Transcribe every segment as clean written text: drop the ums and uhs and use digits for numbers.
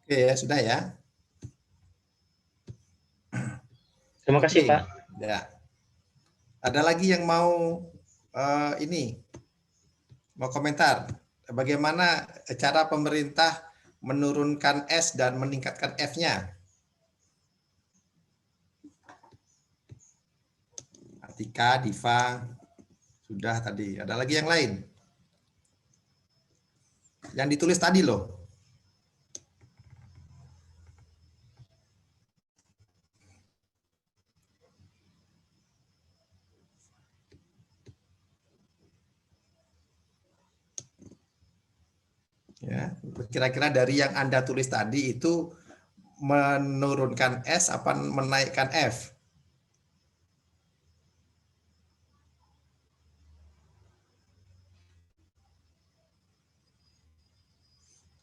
Oke ya, sudah ya. Terima kasih, Oke, Pak. ya. Ada lagi yang mau mau komentar? Bagaimana cara pemerintah menurunkan S dan meningkatkan F-nya? Atika, Diva, sudah tadi. Ada lagi yang lain? Yang ditulis tadi loh. Ya, kira-kira dari yang Anda tulis tadi itu menurunkan S apa menaikkan F?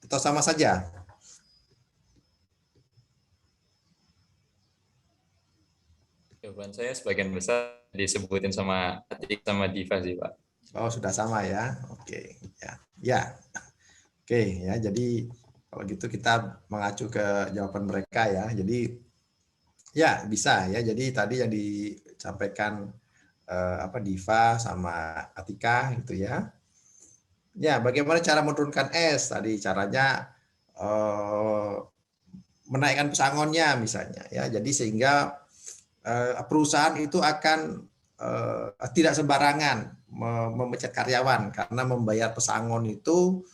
Atau sama saja? Jawaban saya sebagian besar disebutin sama Atik sama Diva sih, Pak. Oh, sudah sama ya. Oke, ya. Ya. Oke, ya. Jadi kalau gitu kita mengacu ke jawaban mereka ya. Jadi ya bisa ya. Jadi tadi yang disampaikan Diva sama Atika gitu ya. Ya, bagaimana cara menurunkan es? Tadi caranya menaikkan pesangonnya misalnya ya. Jadi sehingga perusahaan itu akan tidak sembarangan memecat karyawan karena membayar pesangon itu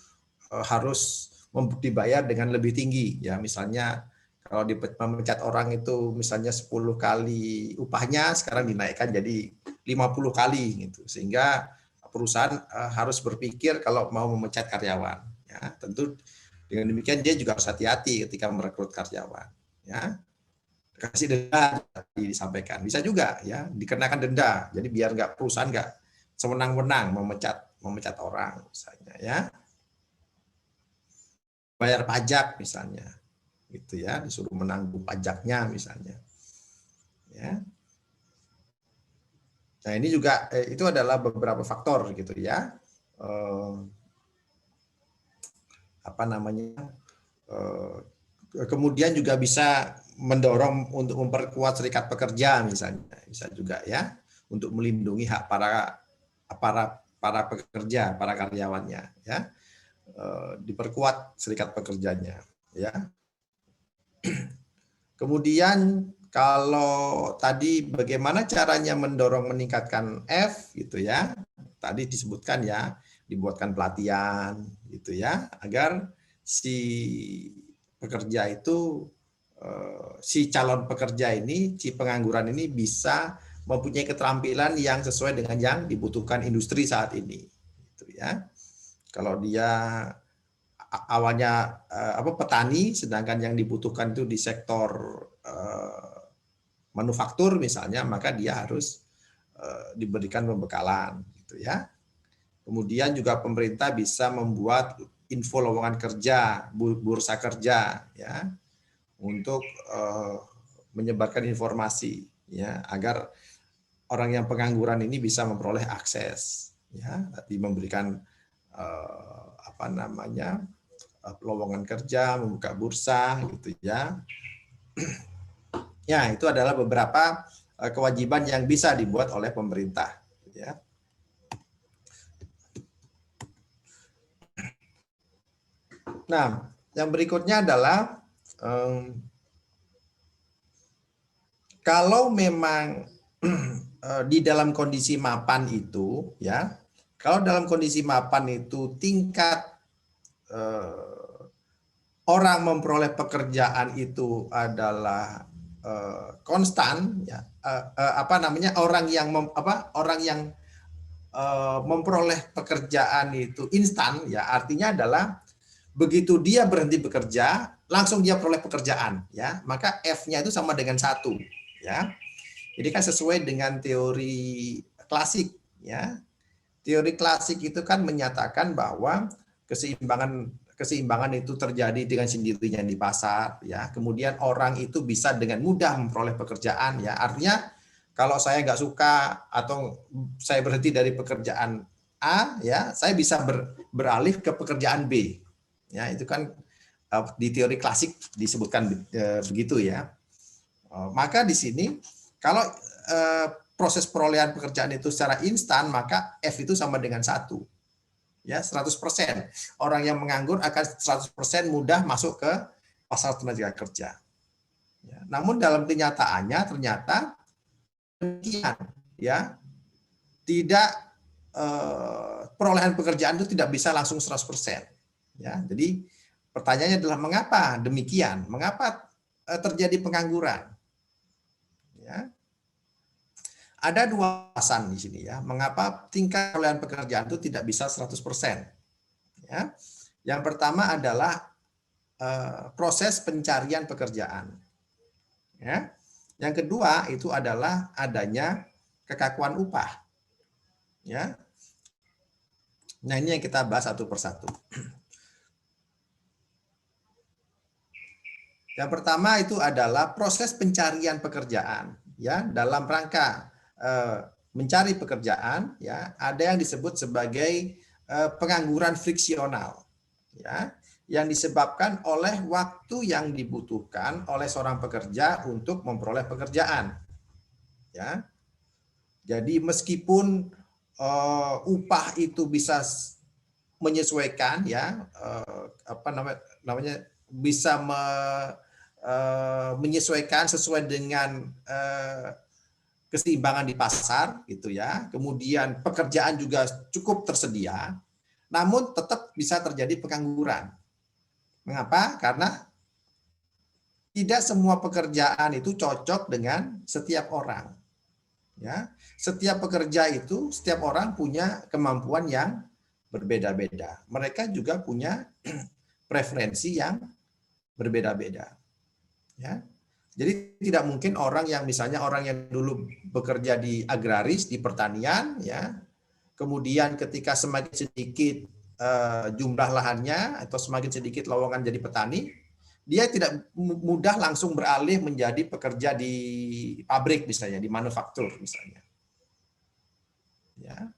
harus dibayar dengan lebih tinggi ya. Misalnya kalau memecat orang itu misalnya 10 kali upahnya, sekarang dinaikkan jadi 50 kali gitu. Sehingga perusahaan harus berpikir kalau mau memecat karyawan ya. Tentu dengan demikian dia juga harus hati-hati ketika merekrut karyawan ya. Kasih denda disampaikan, bisa juga ya dikenakan denda, jadi biar perusahaan nggak sewenang-wenang memecat orang misalnya ya. Bayar pajak misalnya gitu ya, disuruh menanggung pajaknya misalnya ya. Nah ini juga itu adalah beberapa faktor gitu ya, kemudian juga bisa mendorong untuk memperkuat serikat pekerja misalnya, bisa juga ya, untuk melindungi hak para pekerja, para karyawannya ya, diperkuat serikat pekerjanya ya. Kemudian kalau tadi bagaimana caranya mendorong meningkatkan F gitu ya, tadi disebutkan ya, dibuatkan pelatihan gitu ya, agar si pekerja itu, si calon pekerja ini, si pengangguran ini bisa mempunyai keterampilan yang sesuai dengan yang dibutuhkan industri saat ini gitu ya. Kalau dia awalnya petani, sedangkan yang dibutuhkan itu di sektor manufaktur misalnya, maka dia harus diberikan pembekalan gitu ya. Kemudian juga pemerintah bisa membuat info lowongan kerja, bursa kerja ya, untuk menyebarkan informasi ya, agar orang yang pengangguran ini bisa memperoleh akses ya, tadi memberikan lowongan kerja, membuka bursa gitu ya. Ya, itu adalah beberapa kewajiban yang bisa dibuat oleh pemerintah ya. Nah, yang berikutnya adalah kalau memang di dalam kondisi mapan itu ya, kalau dalam kondisi mapan itu tingkat orang memperoleh pekerjaan itu adalah konstan ya, orang yang memperoleh pekerjaan itu instan ya, artinya adalah begitu dia berhenti bekerja langsung dia peroleh pekerjaan ya, maka F-nya itu sama dengan 1 ya. Jadi kan sesuai dengan teori klasik ya. Teori klasik itu kan menyatakan bahwa keseimbangan itu terjadi dengan sendirinya di pasar ya. Kemudian orang itu bisa dengan mudah memperoleh pekerjaan ya. Artinya kalau saya nggak suka atau saya berhenti dari pekerjaan A ya, saya bisa beralih ke pekerjaan B. Ya, itu kan di teori klasik disebutkan begitu ya. Maka di sini kalau proses perolehan pekerjaan itu secara instan, maka F itu sama dengan 1. Ya, 100%. Orang yang menganggur akan 100% mudah masuk ke pasar tenaga kerja. Ya, namun dalam kenyataannya ternyata demikian, ya. Tidak perolehan pekerjaan itu tidak bisa langsung 100%. Ya, jadi pertanyaannya adalah mengapa demikian? Mengapa terjadi pengangguran? Ya. Ada 2 alasan di sini ya, mengapa tingkat perolehan pekerjaan itu tidak bisa 100%. Ya. Yang pertama adalah proses pencarian pekerjaan. Ya. Yang kedua itu adalah adanya kekakuan upah. Ya. Nah, ini yang kita bahas satu persatu. Yang pertama itu adalah proses pencarian pekerjaan, ya, dalam rangka mencari pekerjaan, ya, ada yang disebut sebagai pengangguran friksional, ya, yang disebabkan oleh waktu yang dibutuhkan oleh seorang pekerja untuk memperoleh pekerjaan, ya. Jadi meskipun upah itu bisa menyesuaikan, ya, bisa menyesuaikan sesuai dengan keseimbangan di pasar, gitu ya. Kemudian pekerjaan juga cukup tersedia, namun tetap bisa terjadi pengangguran. Mengapa? Karena tidak semua pekerjaan itu cocok dengan setiap orang. Ya, setiap pekerja itu, setiap orang punya kemampuan yang berbeda-beda. Mereka juga punya preferensi yang berbeda-beda. Ya. Jadi tidak mungkin orang yang misalnya orang yang dulu bekerja di agraris, di pertanian, ya, kemudian ketika semakin sedikit jumlah lahannya atau semakin sedikit lowongan jadi petani, dia tidak mudah langsung beralih menjadi pekerja di pabrik misalnya, di manufaktur misalnya. Ya.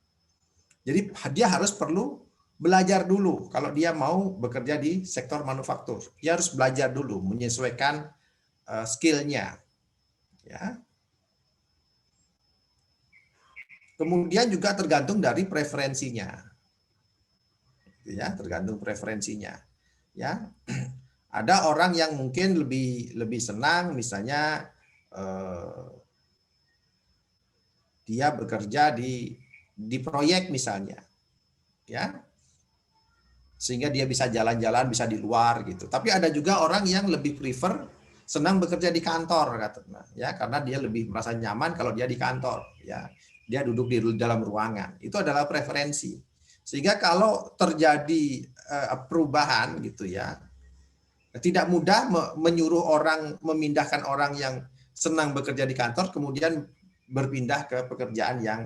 Jadi dia harus perlu belajar dulu kalau dia mau bekerja di sektor manufaktur. Dia harus belajar dulu menyesuaikan skill-nya. Ya. Kemudian juga tergantung dari preferensinya. Ya, tergantung preferensinya. Ya. Ada orang yang mungkin lebih senang misalnya dia bekerja di proyek misalnya. Ya. Sehingga dia bisa jalan-jalan, bisa di luar gitu. Tapi ada juga orang yang lebih prefer senang bekerja di kantor katanya, ya, karena dia lebih merasa nyaman kalau dia di kantor, ya. Dia duduk di dalam ruangan. Itu adalah preferensi. Sehingga kalau terjadi perubahan gitu ya, tidak mudah menyuruh orang, memindahkan orang yang senang bekerja di kantor kemudian berpindah ke pekerjaan yang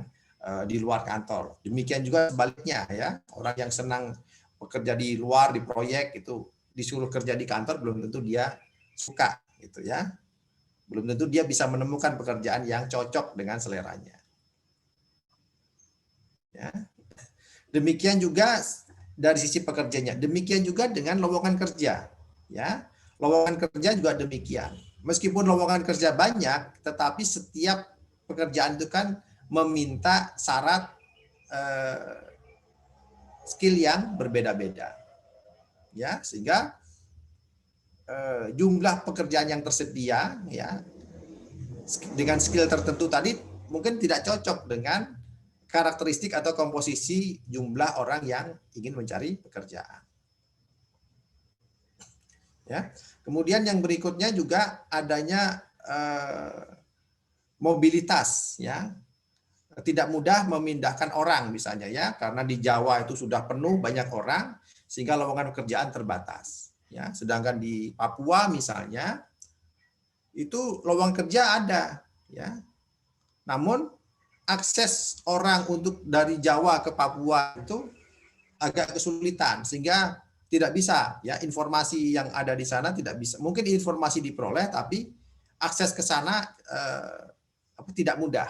di luar kantor. Demikian juga sebaliknya ya, orang yang senang bekerja di luar di proyek itu disuruh kerja di kantor belum tentu dia suka gitu ya. Belum tentu dia bisa menemukan pekerjaan yang cocok dengan seleranya. Ya. Demikian juga dari sisi pekerjanya, demikian juga dengan lowongan kerja. Ya, lowongan kerja juga demikian. Meskipun lowongan kerja banyak, tetapi setiap pekerjaan itu kan meminta syarat skill yang berbeda-beda. Ya, sehingga jumlah pekerjaan yang tersedia ya dengan skill tertentu tadi mungkin tidak cocok dengan karakteristik atau komposisi jumlah orang yang ingin mencari pekerjaan. Ya. Kemudian yang berikutnya juga adanya mobilitas, ya. Tidak mudah memindahkan orang misalnya ya, karena di Jawa itu sudah penuh banyak orang sehingga lowongan pekerjaan terbatas. Ya, sedangkan di Papua misalnya itu lowongan kerja ada, ya. Namun akses orang untuk dari Jawa ke Papua itu agak kesulitan sehingga tidak bisa ya, informasi yang ada di sana tidak bisa, mungkin informasi diperoleh tapi akses ke sana tidak mudah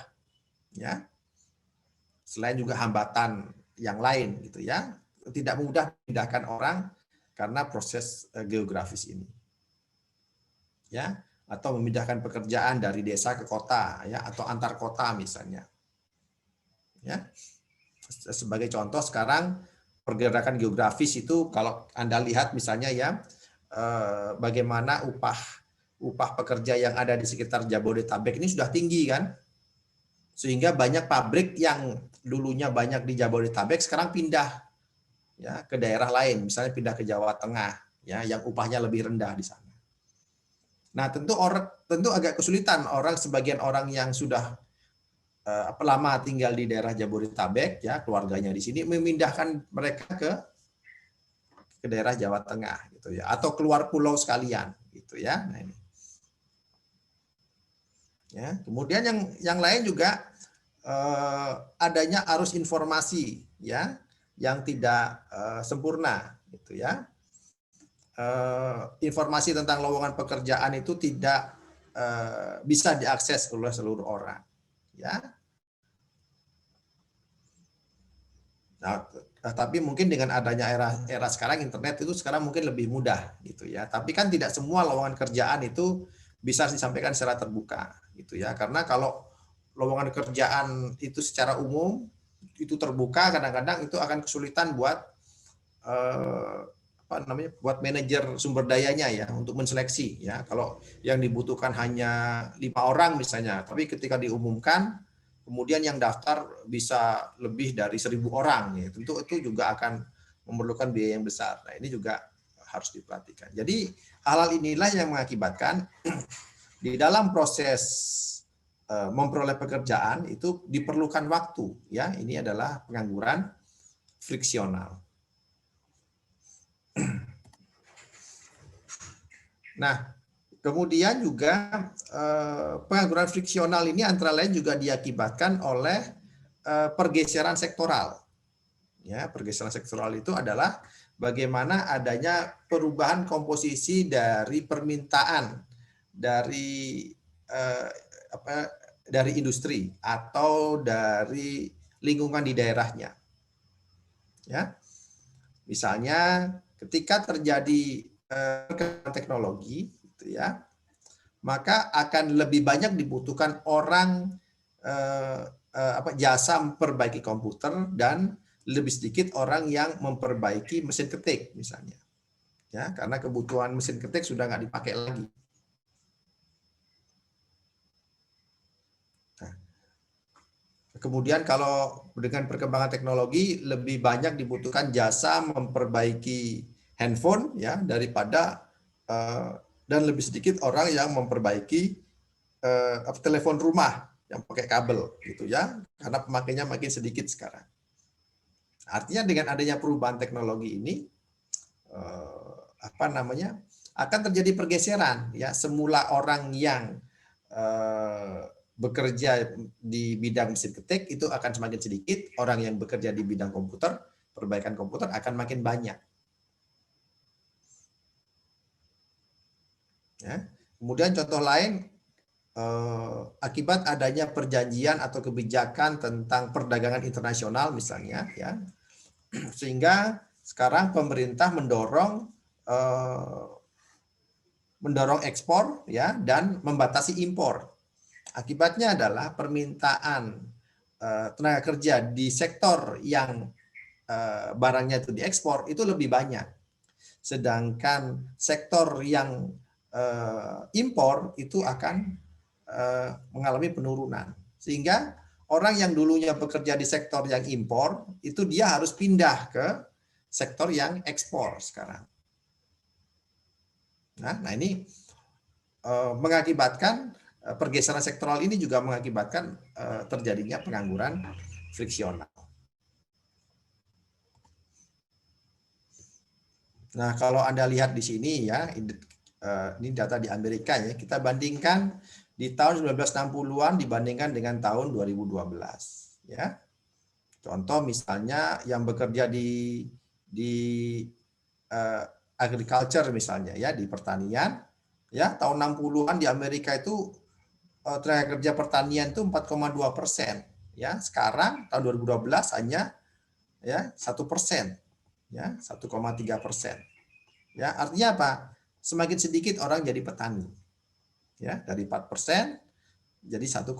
ya, selain juga hambatan yang lain gitu ya, tidak mudah memindahkan orang karena proses geografis ini. Ya, atau memindahkan pekerjaan dari desa ke kota ya, atau antar kota misalnya. Ya. Sebagai contoh sekarang pergerakan geografis itu kalau Anda lihat misalnya ya, bagaimana upah pekerja yang ada di sekitar Jabodetabek ini sudah tinggi kan, sehingga banyak pabrik yang dulunya banyak di Jabodetabek sekarang pindah ya ke daerah lain, misalnya pindah ke Jawa Tengah ya, yang upahnya lebih rendah di sana. Nah, tentu agak kesulitan sebagian orang yang sudah lama tinggal di daerah Jabodetabek ya, keluarganya di sini, memindahkan mereka ke daerah Jawa Tengah gitu ya, atau keluar pulau sekalian gitu ya. Nah, ini. Ya, kemudian yang lain juga adanya arus informasi ya yang tidak sempurna gitu ya. Informasi tentang lowongan pekerjaan itu tidak bisa diakses oleh seluruh orang ya. Nah, tapi mungkin dengan adanya era sekarang, internet itu sekarang mungkin lebih mudah gitu ya. Tapi kan tidak semua lowongan kerjaan itu bisa disampaikan secara terbuka gitu ya. Karena kalau lowongan kerjaan itu secara umum itu terbuka, kadang-kadang itu akan kesulitan buat buat manajer sumber dayanya ya untuk menseleksi ya. Kalau yang dibutuhkan hanya 5 orang misalnya, tapi ketika diumumkan kemudian yang daftar bisa lebih dari 1.000 orang ya, tentu itu juga akan memerlukan biaya yang besar. Nah, ini juga harus diperhatikan. Jadi hal-hal inilah yang mengakibatkan di dalam proses memperoleh pekerjaan itu diperlukan waktu ya. Ini adalah pengangguran friksional. Nah, kemudian juga pengangguran friksional ini antara lain juga diakibatkan oleh pergeseran sektoral. Ya, pergeseran sektoral itu adalah bagaimana adanya perubahan komposisi dari permintaan dari dari industri atau dari lingkungan di daerahnya. Ya, misalnya ketika terjadi perkembangan teknologi, gitu ya, maka akan lebih banyak dibutuhkan orang jasa memperbaiki komputer dan lebih sedikit orang yang memperbaiki mesin ketik misalnya, ya karena kebutuhan mesin ketik sudah nggak dipakai lagi. Nah, kemudian kalau dengan perkembangan teknologi lebih banyak dibutuhkan jasa memperbaiki handphone ya daripada dan lebih sedikit orang yang memperbaiki telepon rumah yang pakai kabel gitu ya, karena pemakainya makin sedikit sekarang. Artinya dengan adanya perubahan teknologi ini akan terjadi pergeseran ya. Semula orang yang bekerja di bidang mesin ketik itu akan semakin sedikit, orang yang bekerja di bidang komputer, perbaikan komputer akan makin banyak. Ya. Kemudian contoh lain, akibat adanya perjanjian atau kebijakan tentang perdagangan internasional misalnya, ya, sehingga sekarang pemerintah mendorong ekspor, ya, dan membatasi impor. Akibatnya adalah permintaan tenaga kerja di sektor yang barangnya itu diekspor itu lebih banyak, sedangkan sektor yang impor itu akan mengalami penurunan, sehingga orang yang dulunya bekerja di sektor yang impor itu dia harus pindah ke sektor yang ekspor sekarang. Nah ini mengakibatkan pergeseran sektoral ini juga mengakibatkan terjadinya pengangguran friksional. Nah, kalau Anda lihat di sini ya, ini data di Amerika ya, kita bandingkan di tahun 1960-an dibandingkan dengan tahun 2012 ya. Contoh misalnya yang bekerja di agriculture misalnya ya, di pertanian ya, tahun 60-an di Amerika itu tenaga kerja pertanian itu 4,2%. Ya, sekarang tahun 2012 hanya ya 1%, ya 1,3%. Ya, artinya apa? Semakin sedikit orang jadi petani. Ya, dari 4% jadi 1,3%.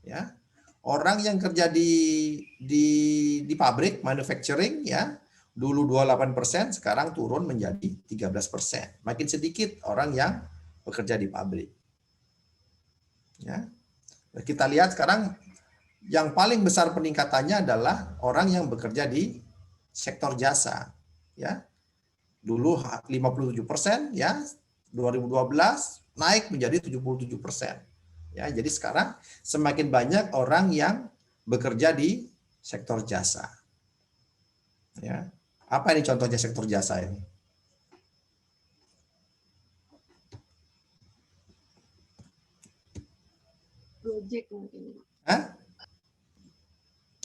Ya. Orang yang kerja di pabrik manufacturing ya, dulu 28%, sekarang turun menjadi 13%. Makin sedikit orang yang bekerja di pabrik. Ya. Kita lihat sekarang yang paling besar peningkatannya adalah orang yang bekerja di sektor jasa. Ya. Dulu 57%, ya, 2012 naik menjadi 77%. Ya, jadi sekarang semakin banyak orang yang bekerja di sektor jasa. Ya. Apa ini contohnya sektor jasa ini? Gojek mungkin. Hah?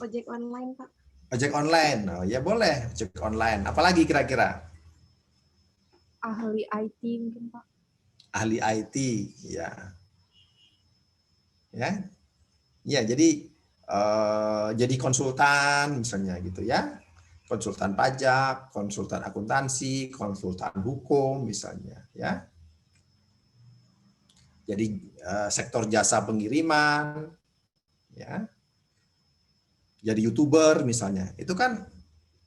Ojek online, Pak. Ojek online. Oh, ya boleh, ojek online. Apalagi kira-kira? Ahli IT mungkin, Pak. Ahli IT, ya. Ya. Ya, jadi konsultan misalnya gitu ya. Konsultan pajak, konsultan akuntansi, konsultan hukum misalnya ya. Jadi sektor jasa pengiriman ya. Jadi YouTuber misalnya. Itu kan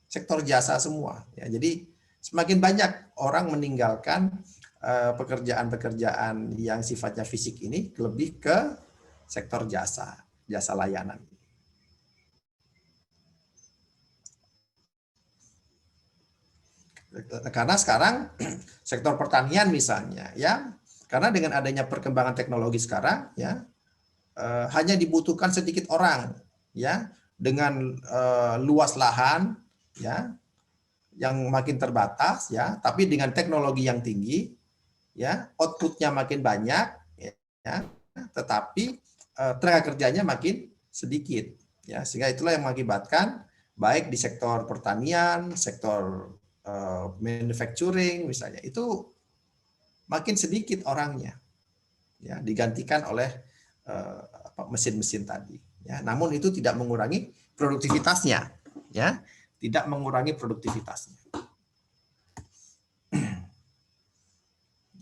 sektor jasa semua ya. Jadi semakin banyak orang meninggalkan pekerjaan-pekerjaan yang sifatnya fisik ini lebih ke sektor jasa, jasa layanan. Karena sekarang sektor pertanian misalnya ya, karena dengan adanya perkembangan teknologi sekarang ya, hanya dibutuhkan sedikit orang ya, dengan luas lahan ya yang makin terbatas ya, tapi dengan teknologi yang tinggi ya, outputnya makin banyak ya, tetapi tenaga kerjanya makin sedikit ya, sehingga itulah yang mengakibatkan baik di sektor pertanian, sektor manufacturing misalnya, itu makin sedikit orangnya ya, digantikan oleh mesin-mesin tadi ya. Namun itu tidak mengurangi produktivitasnya ya, tidak mengurangi produktivitasnya.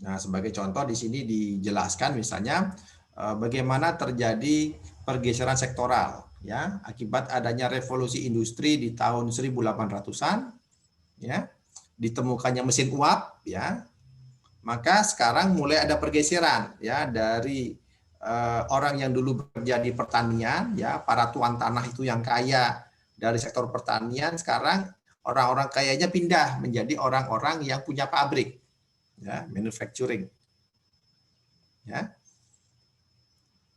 Nah, sebagai contoh di sini dijelaskan misalnya bagaimana terjadi pergeseran sektoral ya akibat adanya revolusi industri di tahun 1800-an ya, ditemukannya mesin uap ya. Maka sekarang mulai ada pergeseran ya dari orang yang dulu bekerja di pertanian ya, para tuan tanah itu yang kaya dari sektor pertanian, sekarang orang-orang kayanya pindah menjadi orang-orang yang punya pabrik ya, manufacturing ya.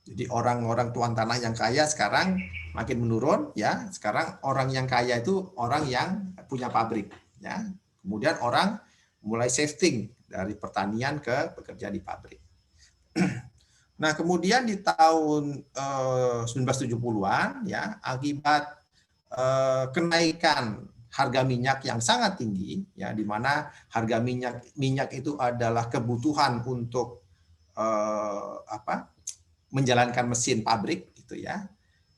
Jadi orang-orang tuan tanah yang kaya sekarang makin menurun ya. Sekarang orang yang kaya itu orang yang punya pabrik ya. Kemudian orang mulai shifting dari pertanian ke bekerja di pabrik. Nah, kemudian di tahun 1970-an ya, akibat kenaikan harga minyak yang sangat tinggi ya, di mana harga minyak itu adalah kebutuhan untuk menjalankan mesin pabrik gitu ya.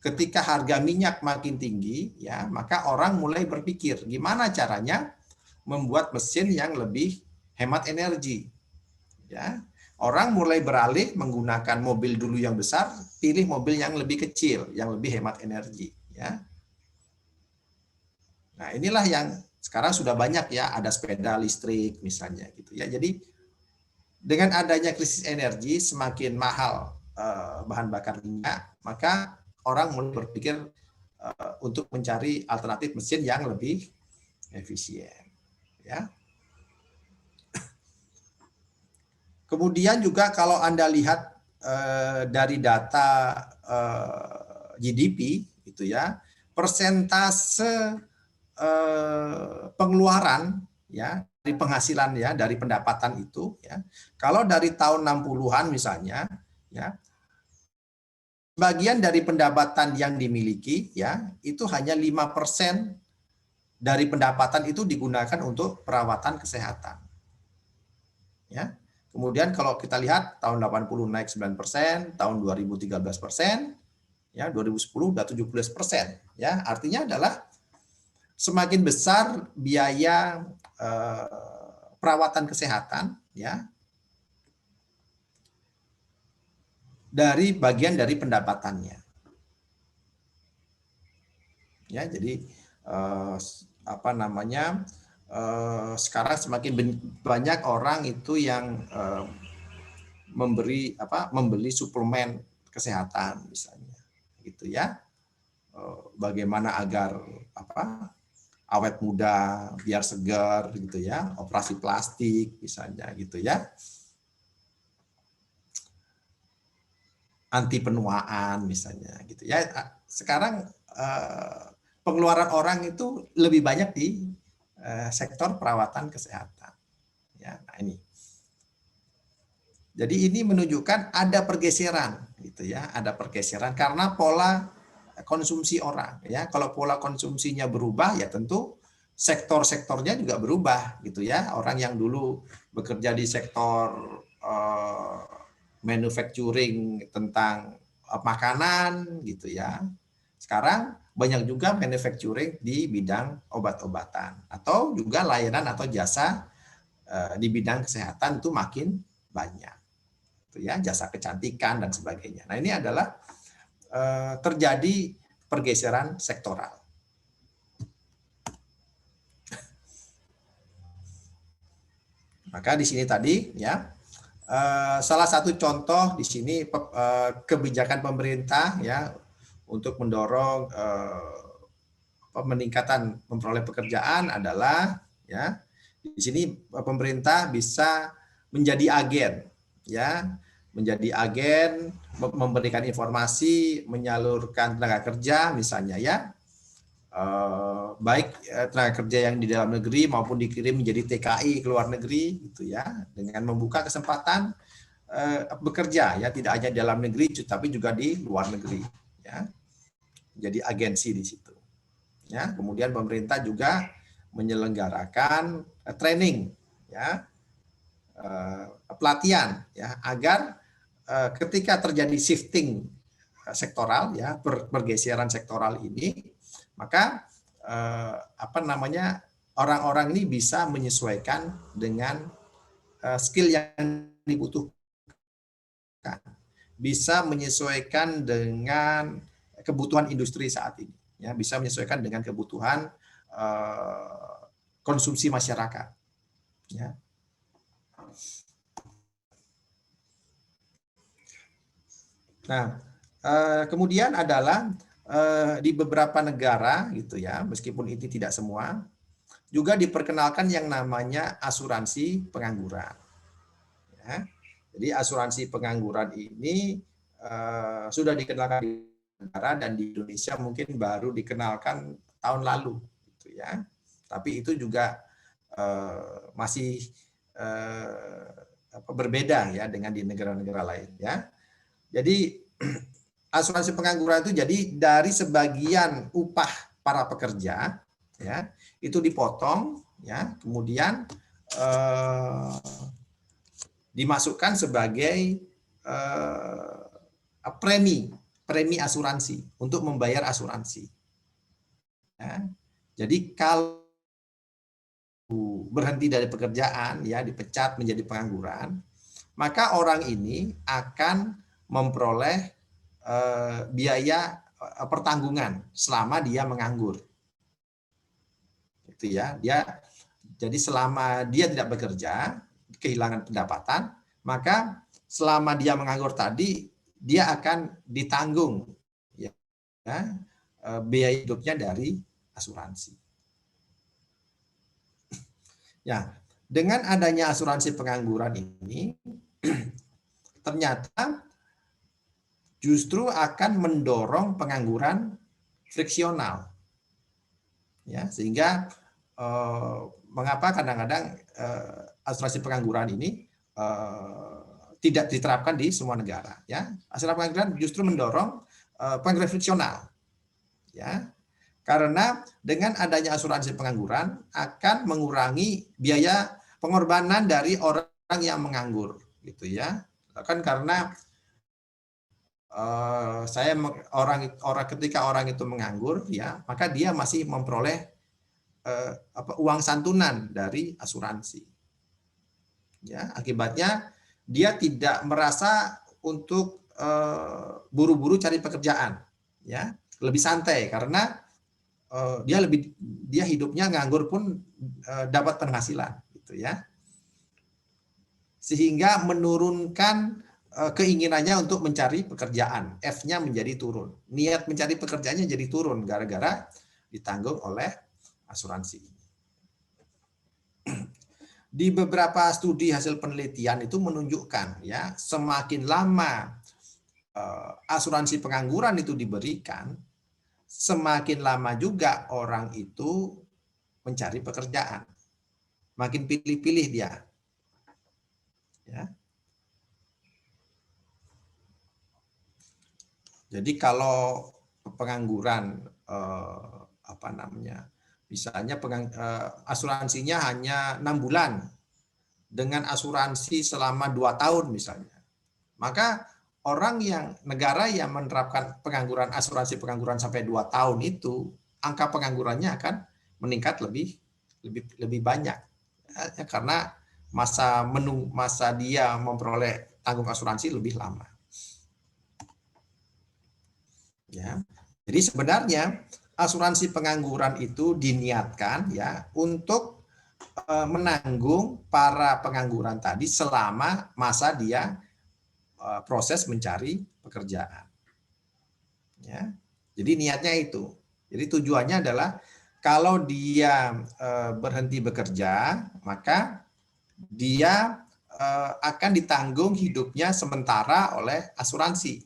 Ketika harga minyak makin tinggi ya, maka orang mulai berpikir gimana caranya membuat mesin yang lebih hemat energi ya. Orang mulai beralih menggunakan mobil dulu yang besar, pilih mobil yang lebih kecil, yang lebih hemat energi ya. Nah, inilah yang sekarang sudah banyak ya, ada sepeda listrik misalnya gitu ya. Jadi dengan adanya krisis energi, semakin mahal bahan bakar minyak, maka orang mulai berpikir untuk mencari alternatif mesin yang lebih efisien ya. Kemudian juga kalau Anda lihat dari data GDP itu ya, persentase pengeluaran ya dari penghasilan ya, dari pendapatan itu ya. Kalau dari tahun 60-an misalnya ya, bagian dari pendapatan yang dimiliki ya, itu hanya 5% dari pendapatan itu digunakan untuk perawatan kesehatan. Ya. Kemudian kalau kita lihat tahun 80 naik 9%, tahun 2000 13%, ya 2010 udah 17%. Ya, artinya adalah semakin besar biaya perawatan kesehatan, ya, dari bagian dari pendapatannya. Ya, jadi apa namanya, sekarang semakin banyak orang itu yang membeli suplemen kesehatan misalnya, gitu ya. Bagaimana agar awet muda, biar segar gitu ya, operasi plastik misalnya gitu ya. Anti penuaan misalnya gitu ya. Sekarang pengeluaran orang itu lebih banyak di sektor perawatan kesehatan. Ya, nah ini. Jadi ini menunjukkan ada pergeseran gitu ya, ada pergeseran karena pola konsumsi orang ya. Kalau pola konsumsinya berubah ya tentu sektor-sektornya juga berubah gitu ya. Orang yang dulu bekerja di sektor manufacturing tentang makanan gitu ya. Sekarang banyak juga manufacturing di bidang obat-obatan atau juga layanan atau jasa di bidang kesehatan itu makin banyak. Itu ya, jasa kecantikan dan sebagainya. Nah, ini adalah terjadi pergeseran sektoral. Maka di sini tadi ya, salah satu contoh di sini kebijakan pemerintah ya untuk mendorong peningkatan memperoleh pekerjaan adalah ya di sini pemerintah bisa menjadi agen ya, menjadi agen memberikan informasi, menyalurkan tenaga kerja misalnya ya, baik tenaga kerja yang di dalam negeri maupun dikirim menjadi TKI ke luar negeri gitu ya, dengan membuka kesempatan bekerja ya, tidak hanya dalam negeri tapi juga di luar negeri ya, jadi agensi di situ ya. Kemudian pemerintah juga menyelenggarakan training ya, pelatihan ya, agar ketika terjadi shifting sektoral ya, pergeseran sektoral ini, maka apa namanya, orang-orang ini bisa menyesuaikan dengan skill yang dibutuhkan, bisa menyesuaikan dengan kebutuhan industri saat ini ya, bisa menyesuaikan dengan kebutuhan konsumsi masyarakat ya. Nah, kemudian adalah di beberapa negara gitu ya, meskipun itu tidak semua, juga diperkenalkan yang namanya asuransi pengangguran. Ya. Jadi asuransi pengangguran ini sudah dikenalkan di negara dan di Indonesia mungkin baru dikenalkan tahun lalu, gitu ya. Tapi itu juga masih berbeda ya dengan di negara-negara lain ya. Jadi asuransi pengangguran itu jadi dari sebagian upah para pekerja ya, itu dipotong ya, kemudian dimasukkan sebagai premi asuransi untuk membayar asuransi ya. Jadi kalau berhenti dari pekerjaan ya, dipecat menjadi pengangguran, maka orang ini akan memperoleh biaya pertanggungan selama dia menganggur. Itu ya, jadi selama dia tidak bekerja, kehilangan pendapatan, maka selama dia menganggur tadi dia akan ditanggung ya, biaya hidupnya dari asuransi. Ya, dengan adanya asuransi pengangguran ini ternyata justru akan mendorong pengangguran friksional. Ya, sehingga mengapa kadang-kadang asuransi pengangguran ini tidak diterapkan di semua negara ya. Asuransi pengangguran justru mendorong pengangguran friksional. Ya. Karena dengan adanya asuransi pengangguran akan mengurangi biaya pengorbanan dari orang yang menganggur gitu ya. Kan karena ketika orang itu menganggur ya, maka dia masih memperoleh uang santunan dari asuransi. Ya, akibatnya dia tidak merasa untuk buru-buru cari pekerjaan, ya, lebih santai karena dia hidupnya nganggur pun dapat penghasilan, gitu ya, sehingga menurunkan keinginannya untuk mencari pekerjaan, F-nya menjadi turun, niat mencari pekerjaannya jadi turun gara-gara ditanggung oleh asuransi. Di beberapa studi hasil penelitian itu menunjukkan, ya, semakin lama asuransi pengangguran itu diberikan, semakin lama juga orang itu mencari pekerjaan, makin pilih-pilih dia, ya. Jadi kalau pengangguran misalnya asuransinya hanya 6 bulan dengan asuransi selama 2 tahun misalnya, maka negara yang menerapkan asuransi pengangguran sampai 2 tahun itu, angka penganggurannya akan meningkat lebih banyak, ya, karena masa dia memperoleh tanggung asuransi lebih lama. Ya. Jadi sebenarnya asuransi pengangguran itu diniatkan, ya, untuk menanggung para pengangguran tadi selama masa dia proses mencari pekerjaan. Ya. Jadi niatnya itu. Jadi tujuannya adalah kalau dia berhenti bekerja, maka dia akan ditanggung hidupnya sementara oleh asuransi.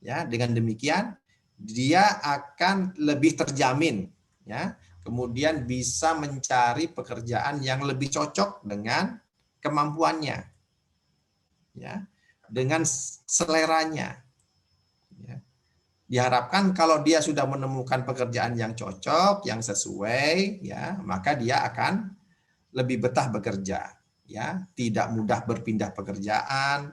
Ya, dengan demikian dia akan lebih terjamin, ya. Kemudian bisa mencari pekerjaan yang lebih cocok dengan kemampuannya, ya, dengan seleranya. Ya. Diharapkan kalau dia sudah menemukan pekerjaan yang cocok, yang sesuai, ya, maka dia akan lebih betah bekerja, ya, tidak mudah berpindah pekerjaan.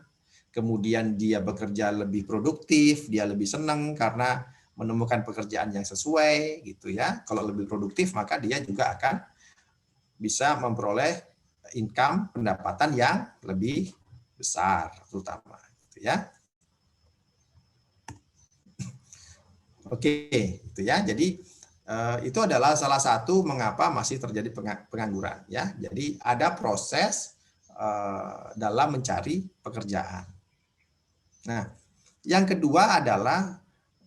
Kemudian dia bekerja lebih produktif, dia lebih senang karena menemukan pekerjaan yang sesuai, gitu ya. Kalau lebih produktif, maka dia juga akan bisa memperoleh income, pendapatan yang lebih besar, terutama, gitu ya. Oke, itu ya. Jadi itu adalah salah satu mengapa masih terjadi pengangguran, ya. Jadi ada proses dalam mencari pekerjaan. Nah, yang kedua adalah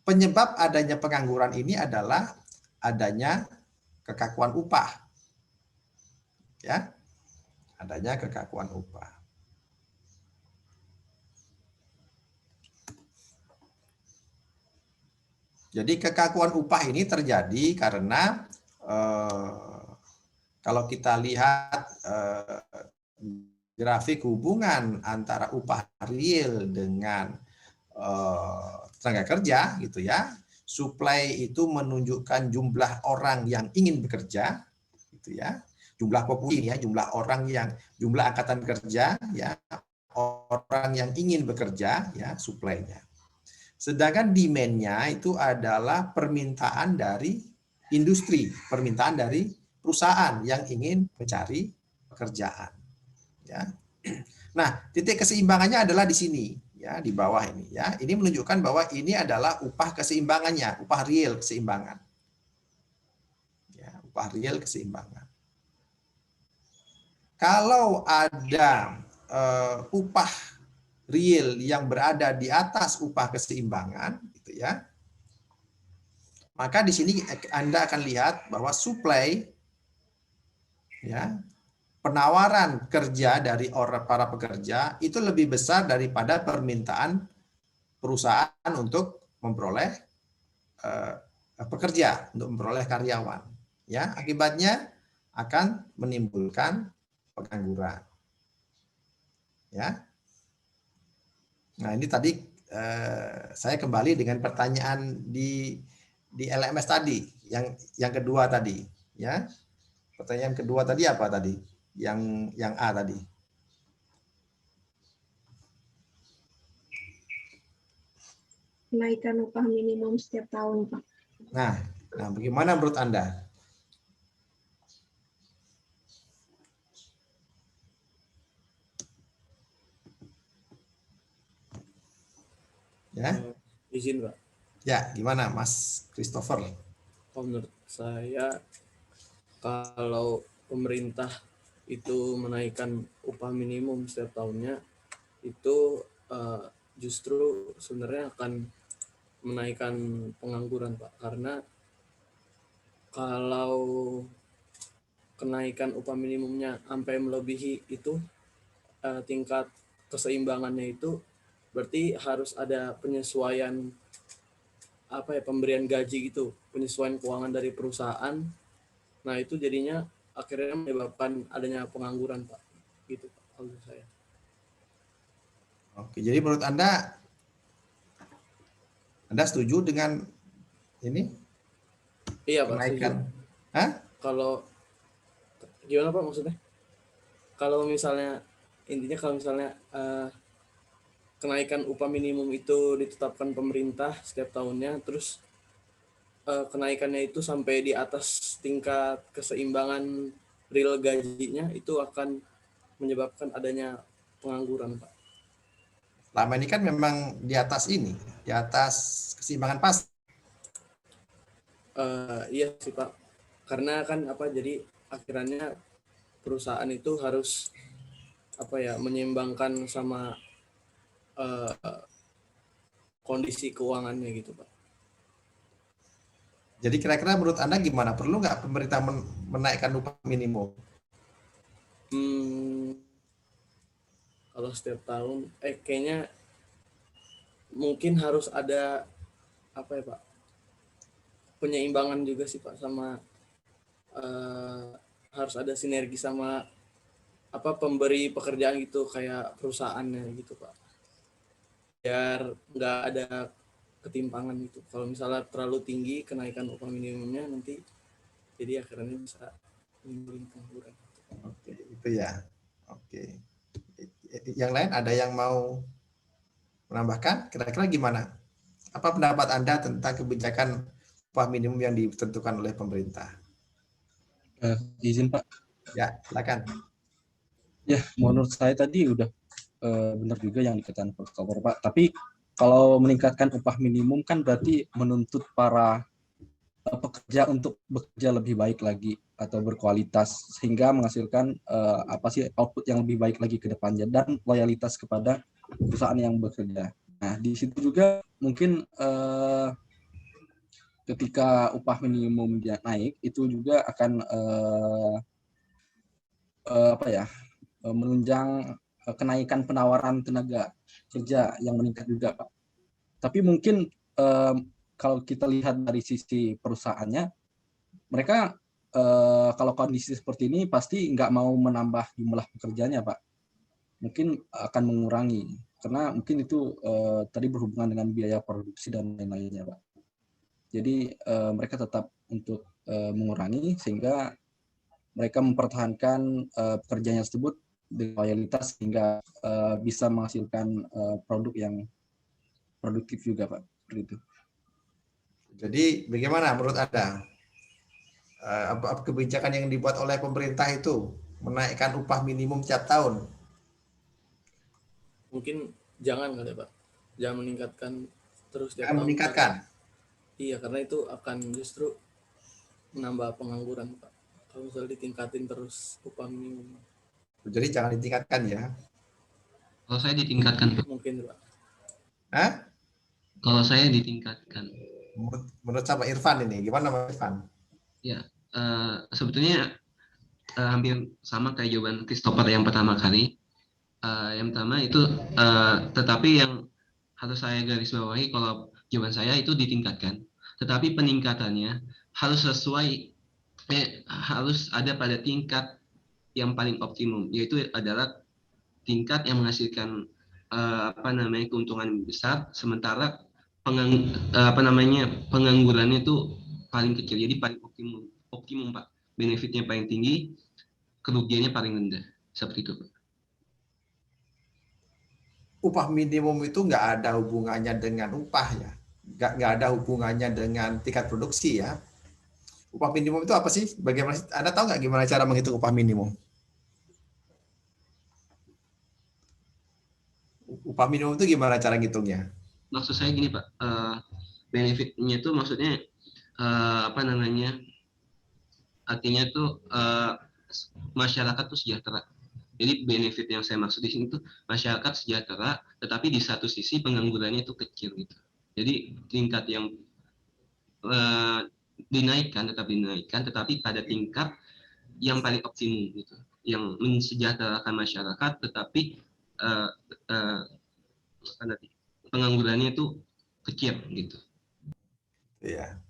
penyebab adanya pengangguran ini adalah adanya kekakuan upah. Ya. Adanya kekakuan upah. Jadi kekakuan upah ini terjadi karena kalau kita lihat grafik hubungan antara upah real dengan tenaga kerja, gitu ya. Supply itu menunjukkan jumlah orang yang ingin bekerja, gitu ya. Jumlah populasi, ya, jumlah angkatan kerja, ya, orang yang ingin bekerja, ya, supply-nya. Sedangkan demand-nya itu adalah permintaan dari industri, permintaan dari perusahaan yang ingin mencari pekerjaan, ya. Nah, titik keseimbangannya adalah di sini, ya, di bawah ini, ya. Ini menunjukkan bahwa ini adalah upah keseimbangannya, upah real keseimbangan. Ya, upah real keseimbangan. Kalau ada upah real yang berada di atas upah keseimbangan, gitu ya, maka di sini Anda akan lihat bahwa supply, ya, penawaran kerja dari para pekerja itu lebih besar daripada permintaan perusahaan untuk memperoleh pekerja, untuk memperoleh karyawan. Ya, akibatnya akan menimbulkan pengangguran. Ya. Nah, ini tadi saya kembali dengan pertanyaan di LMS tadi, yang kedua tadi, ya. Pertanyaan kedua tadi apa tadi? Yang A tadi. Kenaikan upah minimum setiap tahun, Pak. Nah, bagaimana menurut Anda? Ya, Izin Pak, ya gimana Mas Christopher? kalau menurut saya kalau pemerintah itu menaikkan upah minimum setiap tahunnya itu justru sebenarnya akan menaikkan pengangguran Pak, karena kalau kenaikan upah minimumnya sampai melebihi itu tingkat keseimbangannya itu berarti harus ada penyesuaian pemberian gaji gitu, penyesuaian keuangan dari perusahaan. Nah, itu jadinya akhirnya menyebabkan adanya pengangguran, Pak. Gitu, Pak, kalau menurut saya. Oke, jadi menurut Anda setuju dengan ini Iya, Pak, setuju. kenaikan? Hah? Kalau gimana, Pak, maksudnya? Kalau misalnya intinya kalau misalnya kenaikan upah minimum itu ditetapkan pemerintah setiap tahunnya, terus kenaikannya itu sampai di atas tingkat keseimbangan real gajinya, itu akan menyebabkan adanya pengangguran, Pak. Selama ini kan memang di atas ini, di atas keseimbangan pasar. Iya sih Pak, karena kan jadi akhirnya perusahaan itu harus menyeimbangkan sama kondisi keuangannya gitu Pak. Jadi kira-kira menurut Anda gimana? Perlu nggak pemerintah menaikkan upah minimum? Kalau setiap tahun, kayaknya mungkin harus ada Pak, penyeimbangan juga sih Pak, sama harus ada sinergi sama pemberi pekerjaan gitu, kayak perusahaannya gitu Pak, biar nggak ada ketimpangan gitu. Kalau misalnya terlalu tinggi kenaikan upah minimumnya, nanti jadi akhirnya bisa menimbulkan pengangguran. Oke, itu ya. Oke. Yang lain ada yang mau menambahkan? Kira-kira gimana? Apa pendapat Anda tentang kebijakan upah minimum yang ditentukan oleh pemerintah? Izin Pak. Ya, silakan. Ya, menurut saya tadi udah benar juga yang dikatakan Pak. Tapi kalau meningkatkan upah minimum kan berarti menuntut para pekerja untuk bekerja lebih baik lagi atau berkualitas sehingga menghasilkan output yang lebih baik lagi ke depannya dan loyalitas kepada perusahaan yang bekerja. Nah, di situ juga mungkin ketika upah minimum dia naik itu juga akan menunjang kenaikan penawaran tenaga kerja yang meningkat juga, Pak. Tapi mungkin kalau kita lihat dari sisi perusahaannya, mereka kalau kondisi seperti ini pasti nggak mau menambah jumlah pekerjanya, Pak. Mungkin akan mengurangi, karena mungkin itu tadi berhubungan dengan biaya produksi dan lain-lainnya, Pak. Jadi mereka tetap untuk mengurangi sehingga mereka mempertahankan pekerjaannya tersebut dengan loyalitas sehingga bisa menghasilkan produk yang produktif juga, Pak. Seperti itu. Jadi bagaimana menurut Anda? Apa kebijakan yang dibuat oleh pemerintah itu menaikkan upah minimum tiap tahun? Mungkin jangan kali Pak, jangan meningkatkan terus tiap Akan tahun. meningkatkan? Iya, karena itu akan justru menambah pengangguran Pak, kalau misalnya ditingkatin terus upah minimum. Jadi jangan ditingkatkan ya? Kalau saya ditingkatkan, Pak. Mungkin Pak. Hah? Kalau saya ditingkatkan. Menurut sama Irfan ini, gimana Mas Irfan? Ya, sebetulnya hampir sama kayak jawaban Christopher yang pertama kali. Yang pertama itu, tetapi yang harus saya garis bawahi kalau jawaban saya itu ditingkatkan. Tetapi peningkatannya harus sesuai, harus ada pada tingkat yang paling optimum, yaitu adalah tingkat yang menghasilkan keuntungan besar, sementara penganggurannya itu paling kecil. Jadi paling optimum Pak. Benefitnya paling tinggi, kerugiannya paling rendah. Seperti itu Pak. Upah minimum itu nggak ada hubungannya dengan upah ya, nggak ada hubungannya dengan tingkat produksi ya. Upah minimum itu apa sih? Bagaimana? Anda tahu nggak gimana cara menghitung upah minimum? Upah minimum itu gimana cara ngitungnya? maksud saya gini Pak, benefitnya itu maksudnya apa namanya? Artinya tuh masyarakat tuh sejahtera. Jadi benefit yang saya maksud di sini tuh masyarakat sejahtera, tetapi di satu sisi penganggurannya itu kecil gitu. Jadi tingkat yang tetap dinaikkan, tetapi pada tingkat yang paling optimum gitu, yang mensejahterakan masyarakat, tetapi penganggurannya itu kecil gitu. Ya.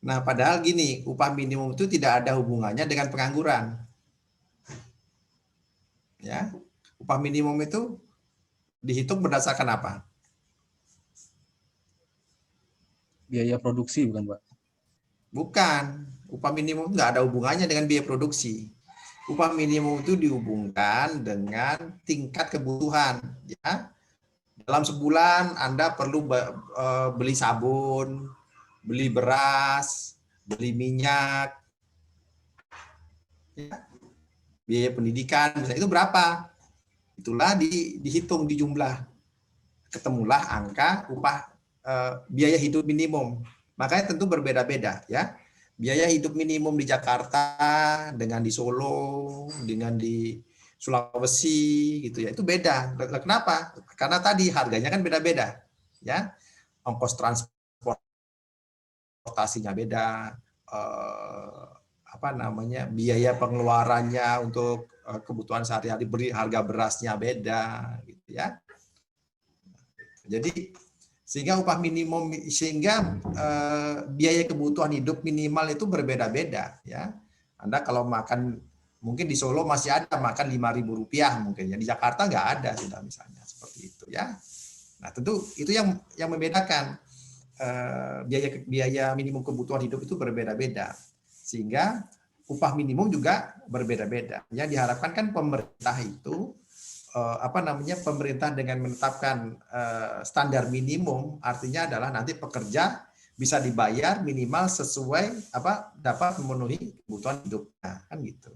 Nah, padahal gini, upah minimum itu tidak ada hubungannya dengan pengangguran. Ya, upah minimum itu dihitung berdasarkan apa? Biaya produksi bukan Pak? Bukan. Upah minimum nggak ada hubungannya dengan biaya produksi. Upah minimum itu dihubungkan dengan tingkat kebutuhan. Ya, dalam sebulan Anda perlu beli sabun, beli beras, beli minyak, ya, biaya pendidikan, misalnya itu berapa? Itulah dihitung di jumlah. Ketemulah angka upah biaya hidup minimum. Makanya tentu berbeda-beda ya. Biaya hidup minimum di Jakarta dengan di Solo, dengan di Sulawesi gitu ya. Itu beda. Kenapa? Karena tadi harganya kan beda-beda. Ya. Ongkos transportasinya beda, apa namanya? Biaya pengeluarannya untuk kebutuhan sehari-hari, harga berasnya beda gitu ya. Jadi sehingga upah minimum, sehingga biaya kebutuhan hidup minimal itu berbeda-beda ya. Anda kalau makan, mungkin di Solo masih ada makan Rp5.000 mungkin ya, di Jakarta nggak ada sudah misalnya seperti itu ya. Nah tentu itu yang membedakan, biaya minimum kebutuhan hidup itu berbeda-beda, sehingga upah minimum juga berbeda-beda. Yang diharapkan kan pemerintah itu pemerintah dengan menetapkan standar minimum, artinya adalah nanti pekerja bisa dibayar minimal sesuai dapat memenuhi kebutuhan hidupnya kan gitu.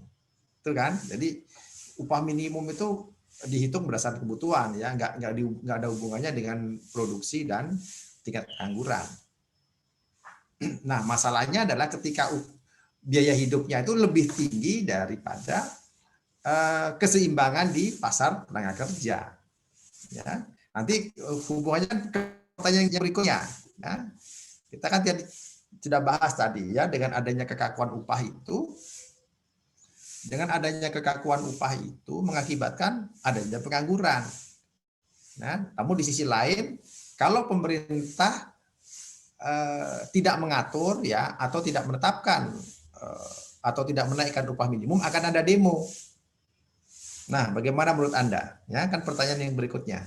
Itu kan. Jadi upah minimum itu dihitung berdasarkan kebutuhan ya, nggak ada hubungannya dengan produksi dan tingkat pengangguran. Nah, masalahnya adalah ketika biaya hidupnya itu lebih tinggi daripada keseimbangan di pasar tenaga kerja. Ya, nanti hubungannya ke pertanyaan yang berikutnya. Ya. Kita kan sudah bahas tadi ya, dengan adanya kekakuan upah itu, mengakibatkan adanya pengangguran. Nah, namun di sisi lain, kalau pemerintah tidak mengatur ya, atau tidak menetapkan atau tidak menaikkan upah minimum, akan ada demo. Nah, bagaimana menurut Anda? Ya, kan pertanyaan yang berikutnya.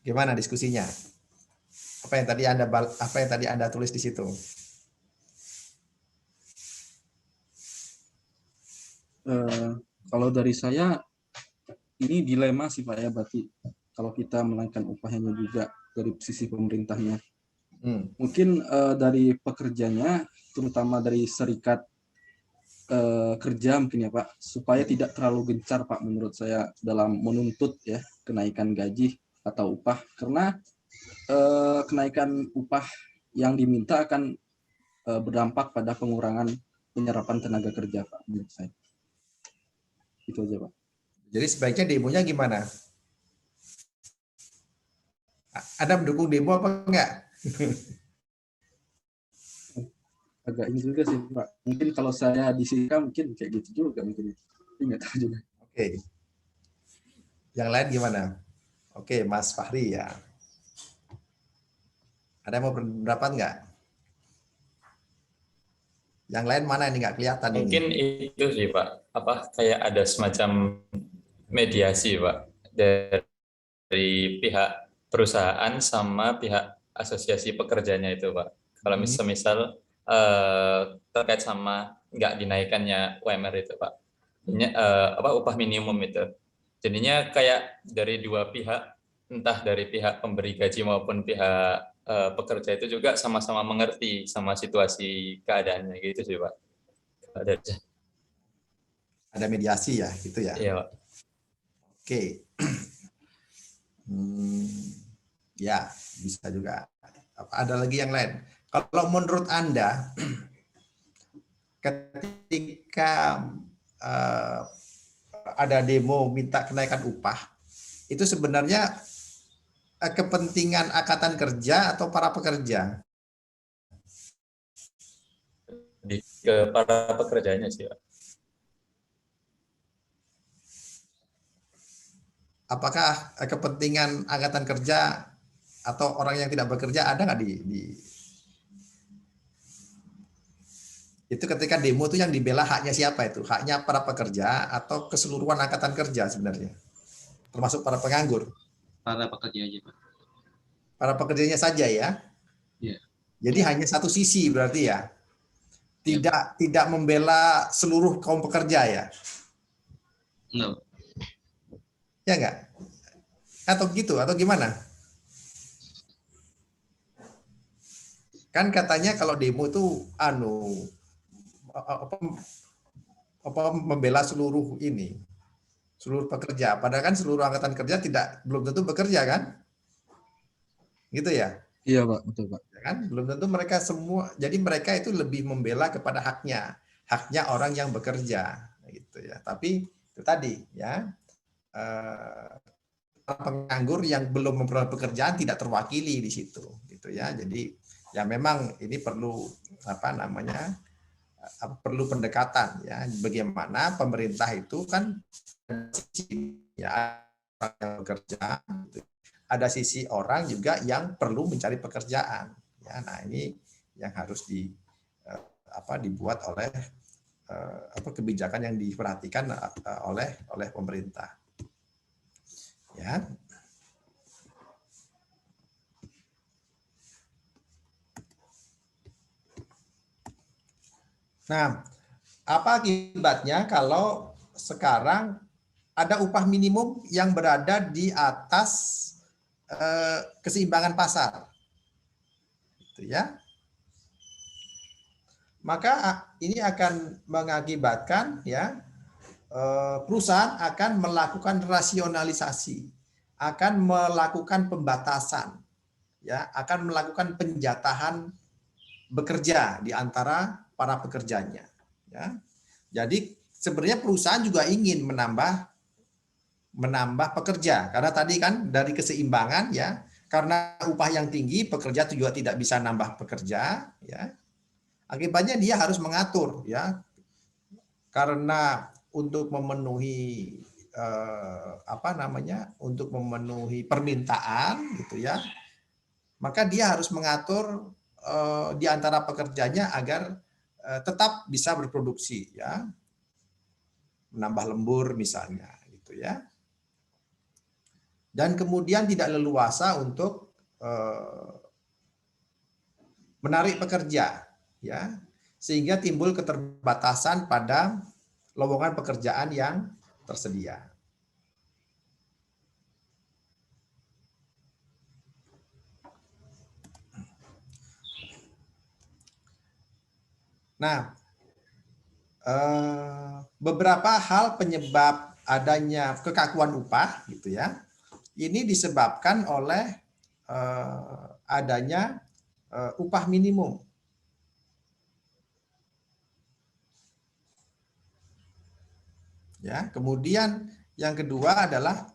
Gimana diskusinya? Apa yang tadi Anda tulis di situ? Kalau dari saya ini dilema sih Pak ya, berarti kalau kita menaikkan upahnya juga dari sisi pemerintahnya. Mungkin dari pekerjanya, terutama dari serikat kerja mungkin ya Pak, supaya tidak terlalu gencar Pak menurut saya dalam menuntut ya kenaikan gaji atau upah, karena kenaikan upah yang diminta akan berdampak pada pengurangan penyerapan tenaga kerja Pak menurut saya. Itu aja Pak. Jadi sebaiknya demonya gimana? Anda mendukung demo apa enggak? Agak ini juga sih Pak. Mungkin kalau saya disika mungkin kayak gitu juga mungkin. Enggak tahu juga. Oke. Yang lain gimana? Oke, Mas Fahri ya. Ada yang mau berpendapat enggak? Yang lain mana ini nggak kelihatan? Mungkin ini. Itu sih Pak, kayak ada semacam mediasi Pak dari pihak perusahaan sama pihak asosiasi pekerjanya itu Pak. Kalau misal terkait sama nggak dinaikannya UMR itu Pak, upah minimum itu, jadinya kayak dari dua pihak, entah dari pihak pemberi gaji maupun pihak pekerja itu juga sama-sama mengerti sama situasi keadaannya gitu sih Pak. ada mediasi ya, gitu ya. Iya, Pak. Oke. Ya, bisa juga. Ada lagi yang lain. Kalau menurut Anda, ketika ada demo minta kenaikan upah, itu sebenarnya kepentingan angkatan kerja atau para pekerja? Ke para pekerjanya sih, Pak. Apakah kepentingan angkatan kerja atau orang yang tidak bekerja ada nggak itu ketika demo itu yang dibela haknya siapa itu? Haknya para pekerja atau keseluruhan angkatan kerja sebenarnya? Termasuk para penganggur? Para pekerja aja, Pak. Para pekerjanya saja ya? Iya. Jadi hanya satu sisi berarti ya? Tidak membela seluruh kaum pekerja ya? Enggak, Pak. Ya enggak? Atau gitu, atau gimana? Kan katanya kalau demo itu membela seluruh pekerja. Padahal kan seluruh angkatan kerja belum tentu bekerja kan? Gitu ya? Iya Pak, betul Pak. Ya kan? Belum tentu mereka semua. Jadi mereka itu lebih membela kepada haknya orang yang bekerja, gitu ya. Tapi itu tadi ya. Penganggur yang belum memperoleh pekerjaan tidak terwakili di situ, gitu ya. Jadi ya memang ini perlu perlu pendekatan ya. Bagaimana pemerintah itu kan ya orang yang bekerja, ada sisi orang juga yang perlu mencari pekerjaan. Ya, nah ini yang harus dibuat oleh kebijakan yang diperhatikan oleh pemerintah. Ya. Nah, apa akibatnya kalau sekarang ada upah minimum yang berada di atas keseimbangan pasar, gitu ya? Maka ini akan mengakibatkan ya perusahaan akan melakukan rasionalisasi, akan melakukan pembatasan, ya, akan melakukan penjatahan bekerja di antara para pekerjanya. Ya. Jadi sebenarnya perusahaan juga ingin menambah pekerja, karena tadi kan dari keseimbangan ya, karena upah yang tinggi pekerja juga tidak bisa nambah pekerja, ya. Akibatnya dia harus mengatur, ya, karena untuk memenuhi untuk memenuhi permintaan, gitu ya, maka dia harus mengatur di antara pekerjanya agar tetap bisa berproduksi, ya, menambah lembur misalnya, gitu ya, dan kemudian tidak leluasa untuk menarik pekerja, ya, sehingga timbul keterbatasan pada lowongan pekerjaan yang tersedia. Nah, beberapa hal penyebab adanya kekakuan upah, gitu ya, ini disebabkan oleh adanya upah minimum. Ya, kemudian yang kedua adalah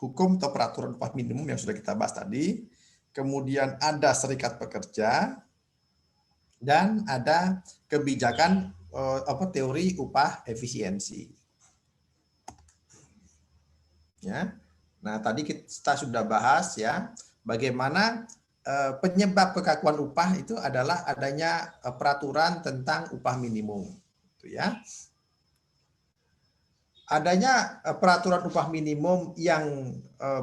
hukum atau peraturan upah minimum yang sudah kita bahas tadi. Kemudian ada serikat pekerja dan ada kebijakan teori upah efisiensi. Ya. Nah, tadi kita sudah bahas ya bagaimana penyebab kekakuan upah itu adalah adanya peraturan tentang upah minimum, gitu ya. Adanya peraturan upah minimum yang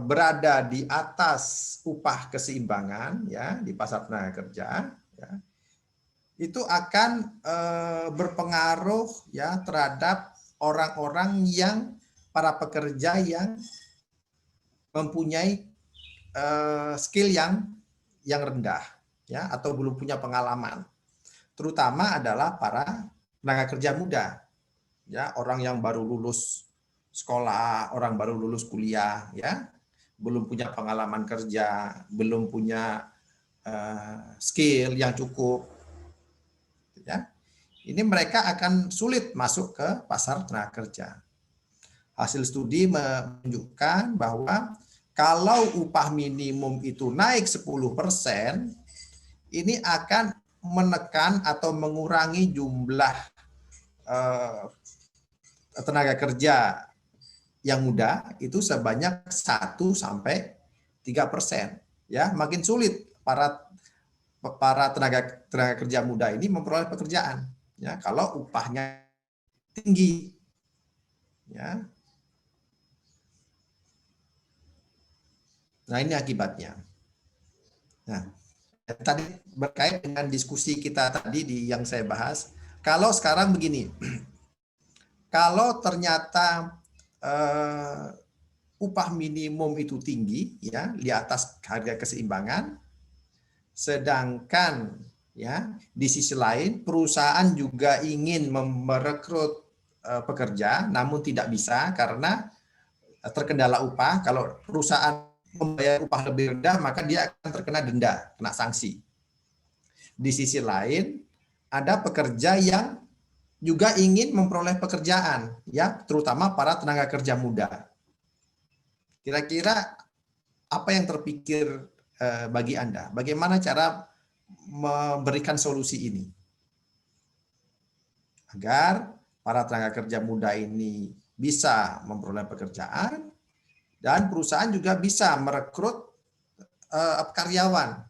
berada di atas upah keseimbangan ya di pasar tenaga kerja, ya, itu akan berpengaruh ya terhadap orang-orang yang para pekerja yang mempunyai skill yang rendah ya atau belum punya pengalaman, terutama adalah para tenaga kerja muda. ya, orang yang baru lulus sekolah, orang baru lulus kuliah, ya, belum punya pengalaman kerja, belum punya skill yang cukup, ya. Ini mereka akan sulit masuk ke pasar tenaga kerja. Hasil studi menunjukkan bahwa kalau upah minimum itu naik 10%, ini akan menekan atau mengurangi jumlah tenaga kerja yang muda itu sebanyak 1-3%. Ya, makin sulit para tenaga kerja muda ini memperoleh pekerjaan. Ya, kalau upahnya tinggi. Ya. Nah, ini akibatnya. Nah, tadi berkait dengan diskusi kita tadi yang saya bahas, kalau sekarang begini, kalau ternyata upah minimum itu tinggi, ya, di atas harga keseimbangan, sedangkan ya di sisi lain perusahaan juga ingin merekrut pekerja, namun tidak bisa karena terkendala upah. Kalau perusahaan membayar upah lebih rendah, maka dia akan terkena denda, kena sanksi. Di sisi lain, ada pekerja yang juga ingin memperoleh pekerjaan, ya, terutama para tenaga kerja muda. Kira-kira apa yang terpikir bagi Anda? Bagaimana cara memberikan solusi ini agar para tenaga kerja muda ini bisa memperoleh pekerjaan dan perusahaan juga bisa merekrut karyawan,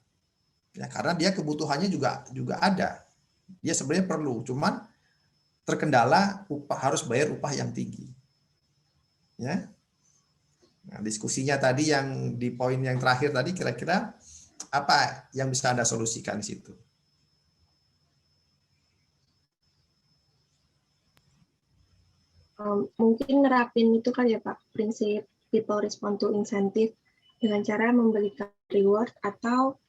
ya, karena dia kebutuhannya juga ada, dia sebenarnya perlu, cuman terkendala harus bayar upah yang tinggi, ya. Nah, diskusinya tadi yang di poin yang terakhir tadi, kira-kira apa yang bisa Anda solusikan di situ? Mungkin nerapin itu kan ya Pak, prinsip people respond to incentive dengan cara memberikan reward atau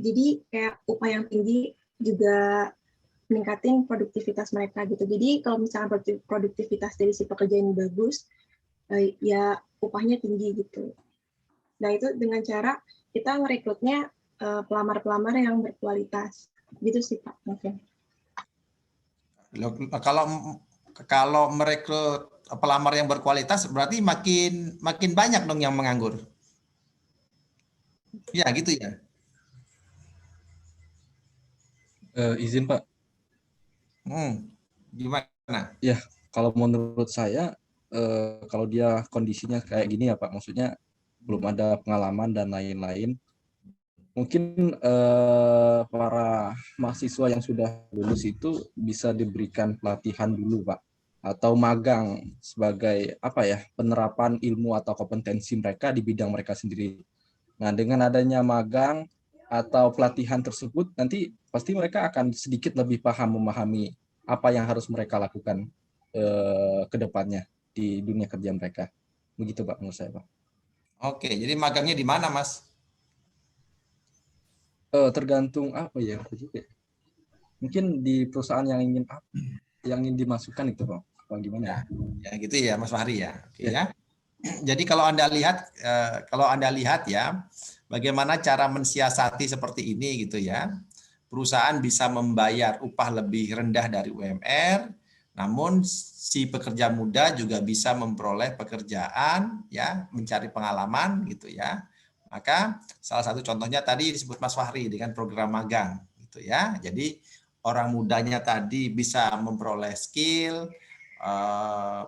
jadi kayak upah yang tinggi juga meningkatin produktivitas mereka gitu. Jadi kalau misalnya produktivitas dari si pekerja ini bagus, ya upahnya tinggi gitu. Nah itu dengan cara kita merekrutnya pelamar-pelamar yang berkualitas, gitu sih Pak mungkin. Kalau merekrut pelamar yang berkualitas berarti makin banyak dong yang menganggur. Ya gitu ya. Izin Pak. Gimana? Ya, kalau menurut saya kalau dia kondisinya kayak gini ya Pak, maksudnya belum ada pengalaman dan lain-lain, mungkin para mahasiswa yang sudah lulus itu bisa diberikan pelatihan dulu Pak, atau magang sebagai apa ya, penerapan ilmu atau kompetensi mereka di bidang mereka sendiri. Nah, dengan adanya magang atau pelatihan tersebut, nanti pasti mereka akan sedikit lebih paham memahami apa yang harus mereka lakukan ke depannya di dunia kerja mereka. Begitu Pak menurut saya Pak. Oke, jadi magangnya di mana Mas? Tergantung apa ya, mungkin di perusahaan yang ingin dimasukkan itu Pak. Apa gimana? Ya gitu ya Mas Fahri ya. Oke, Ya. ya. Jadi kalau Anda lihat ya, bagaimana cara mensiasati seperti ini gitu ya. Perusahaan bisa membayar upah lebih rendah dari UMR, namun si pekerja muda juga bisa memperoleh pekerjaan, ya, mencari pengalaman gitu ya. Maka salah satu contohnya tadi disebut Mas Fahri dengan program magang gitu ya. Jadi orang mudanya tadi bisa memperoleh skill,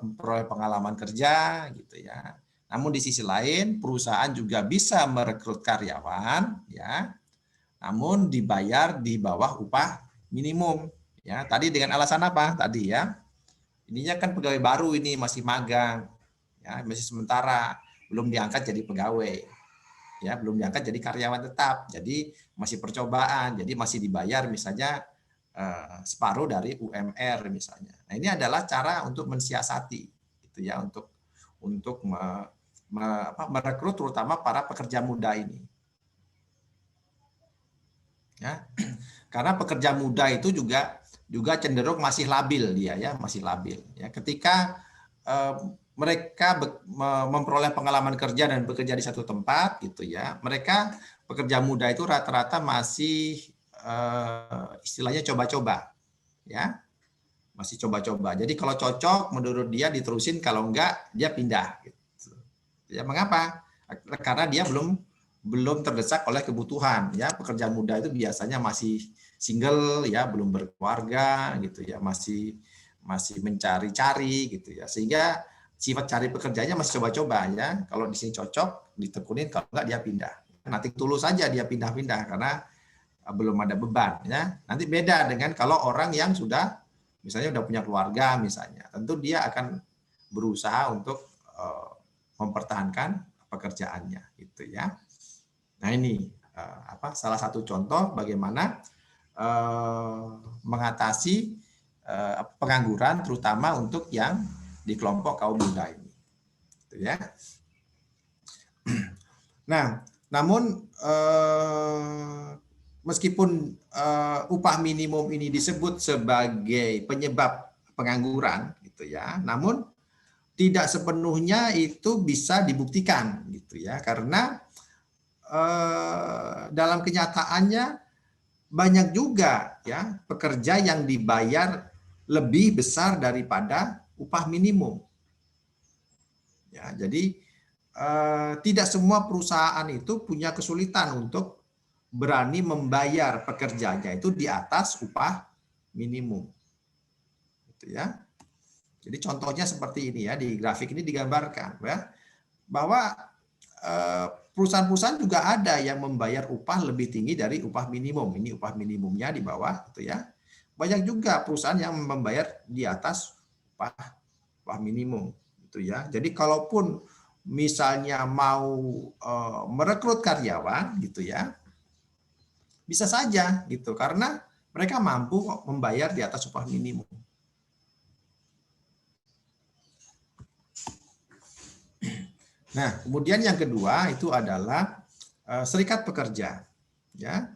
memperoleh pengalaman kerja gitu ya. Namun di sisi lain perusahaan juga bisa merekrut karyawan, ya, namun dibayar di bawah upah minimum, ya. Tadi dengan alasan apa tadi ya, ininya kan pegawai baru, ini masih magang, ya, masih sementara, belum diangkat jadi pegawai, ya, belum diangkat jadi karyawan tetap, jadi masih percobaan, jadi masih dibayar misalnya separuh dari UMR misalnya. Nah, ini adalah cara untuk mensiasati gitu ya, untuk merekrut terutama para pekerja muda ini. Ya, karena pekerja muda itu juga juga cenderung masih labil dia ya, masih labil ya. Ketika mereka memperoleh pengalaman kerja dan bekerja di satu tempat gitu ya, mereka pekerja muda itu rata-rata masih istilahnya coba-coba ya, masih coba-coba. Jadi kalau cocok menurut dia diterusin, kalau enggak dia pindah gitu. Ya mengapa? Karena dia belum terdesak oleh kebutuhan ya. Pekerja muda itu biasanya masih single ya, belum berkeluarga gitu ya, masih mencari-cari gitu ya, sehingga sifat cari pekerjaannya masih coba-coba ya. Kalau di sini cocok ditekunin, kalau enggak dia pindah. Nanti tulus saja dia pindah-pindah karena belum ada beban ya. Nanti beda dengan kalau orang yang sudah misalnya udah punya keluarga misalnya, tentu dia akan berusaha untuk mempertahankan pekerjaannya gitu ya. Nah ini salah satu contoh bagaimana mengatasi pengangguran terutama untuk yang di kelompok kaum muda ini. Gitu ya. Nah, namun meskipun upah minimum ini disebut sebagai penyebab pengangguran gitu ya, namun tidak sepenuhnya itu bisa dibuktikan gitu ya, karena dalam kenyataannya banyak juga ya pekerja yang dibayar lebih besar daripada upah minimum. Ya, jadi tidak semua perusahaan itu punya kesulitan untuk berani membayar pekerjanya itu di atas upah minimum. Gitu ya. Jadi contohnya seperti ini ya, di grafik ini digambarkan ya, bahwa perusahaan-perusahaan juga ada yang membayar upah lebih tinggi dari upah minimum. Ini upah minimumnya di bawah gitu ya. Banyak juga perusahaan yang membayar di atas upah minimum gitu ya. Jadi kalaupun misalnya mau merekrut karyawan gitu ya, bisa saja gitu karena mereka mampu membayar di atas upah minimum. Nah, kemudian yang kedua itu adalah serikat pekerja. Ya,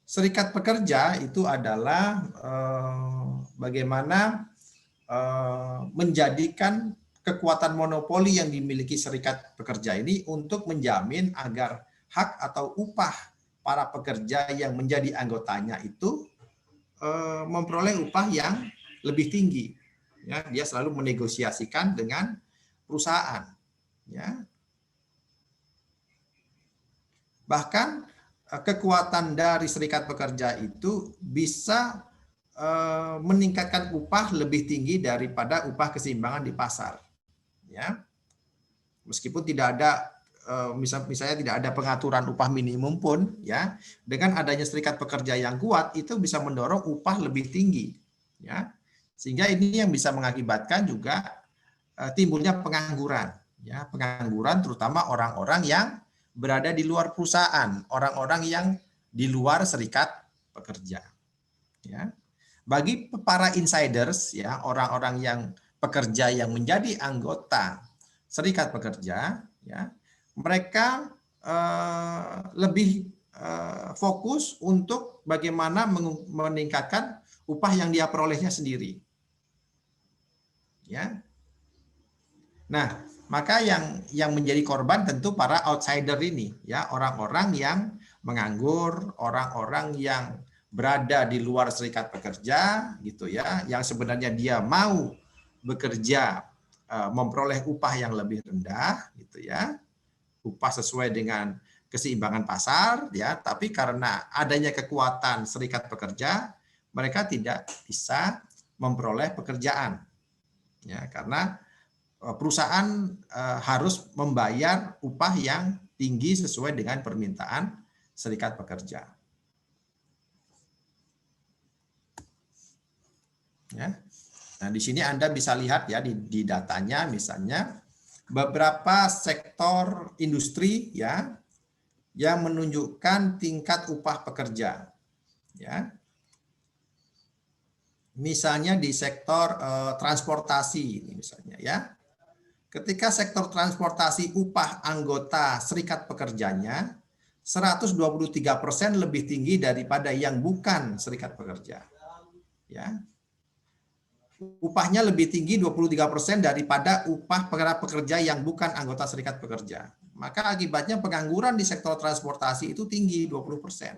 serikat pekerja itu adalah bagaimana menjadikan kekuatan monopoli yang dimiliki serikat pekerja ini untuk menjamin agar hak atau upah para pekerja yang menjadi anggotanya itu memperoleh upah yang lebih tinggi. Ya, dia selalu menegosiasikan dengan perusahaan. Ya. Bahkan kekuatan dari serikat pekerja itu bisa meningkatkan upah lebih tinggi daripada upah keseimbangan di pasar. Ya. Meskipun tidak ada misalnya tidak ada pengaturan upah minimum pun ya, dengan adanya serikat pekerja yang kuat itu bisa mendorong upah lebih tinggi. Ya. Sehingga ini yang bisa mengakibatkan juga timbulnya pengangguran, ya pengangguran terutama orang-orang yang berada di luar perusahaan, orang-orang yang di luar serikat pekerja. Ya, bagi para insiders, ya orang-orang yang pekerja yang menjadi anggota serikat pekerja, ya mereka lebih fokus untuk bagaimana meningkatkan upah yang dia perolehnya sendiri. Ya. Nah, maka yang menjadi korban tentu para outsider ini, ya orang-orang yang menganggur, orang-orang yang berada di luar serikat pekerja, gitu ya, yang sebenarnya dia mau bekerja memperoleh upah yang lebih rendah, gitu ya, upah sesuai dengan keseimbangan pasar, ya, tapi karena adanya kekuatan serikat pekerja, mereka tidak bisa memperoleh pekerjaan, ya, karena perusahaan harus membayar upah yang tinggi sesuai dengan permintaan serikat pekerja. Ya. Nah, di sini Anda bisa lihat ya di datanya misalnya beberapa sektor industri ya yang menunjukkan tingkat upah pekerja. Ya. Misalnya di sektor transportasi ini misalnya ya. Ketika sektor transportasi upah anggota serikat pekerjanya 123% lebih tinggi daripada yang bukan serikat pekerja. Ya. Upahnya lebih tinggi 23% daripada upah para pekerja yang bukan anggota serikat pekerja. Maka akibatnya pengangguran di sektor transportasi itu tinggi 20%.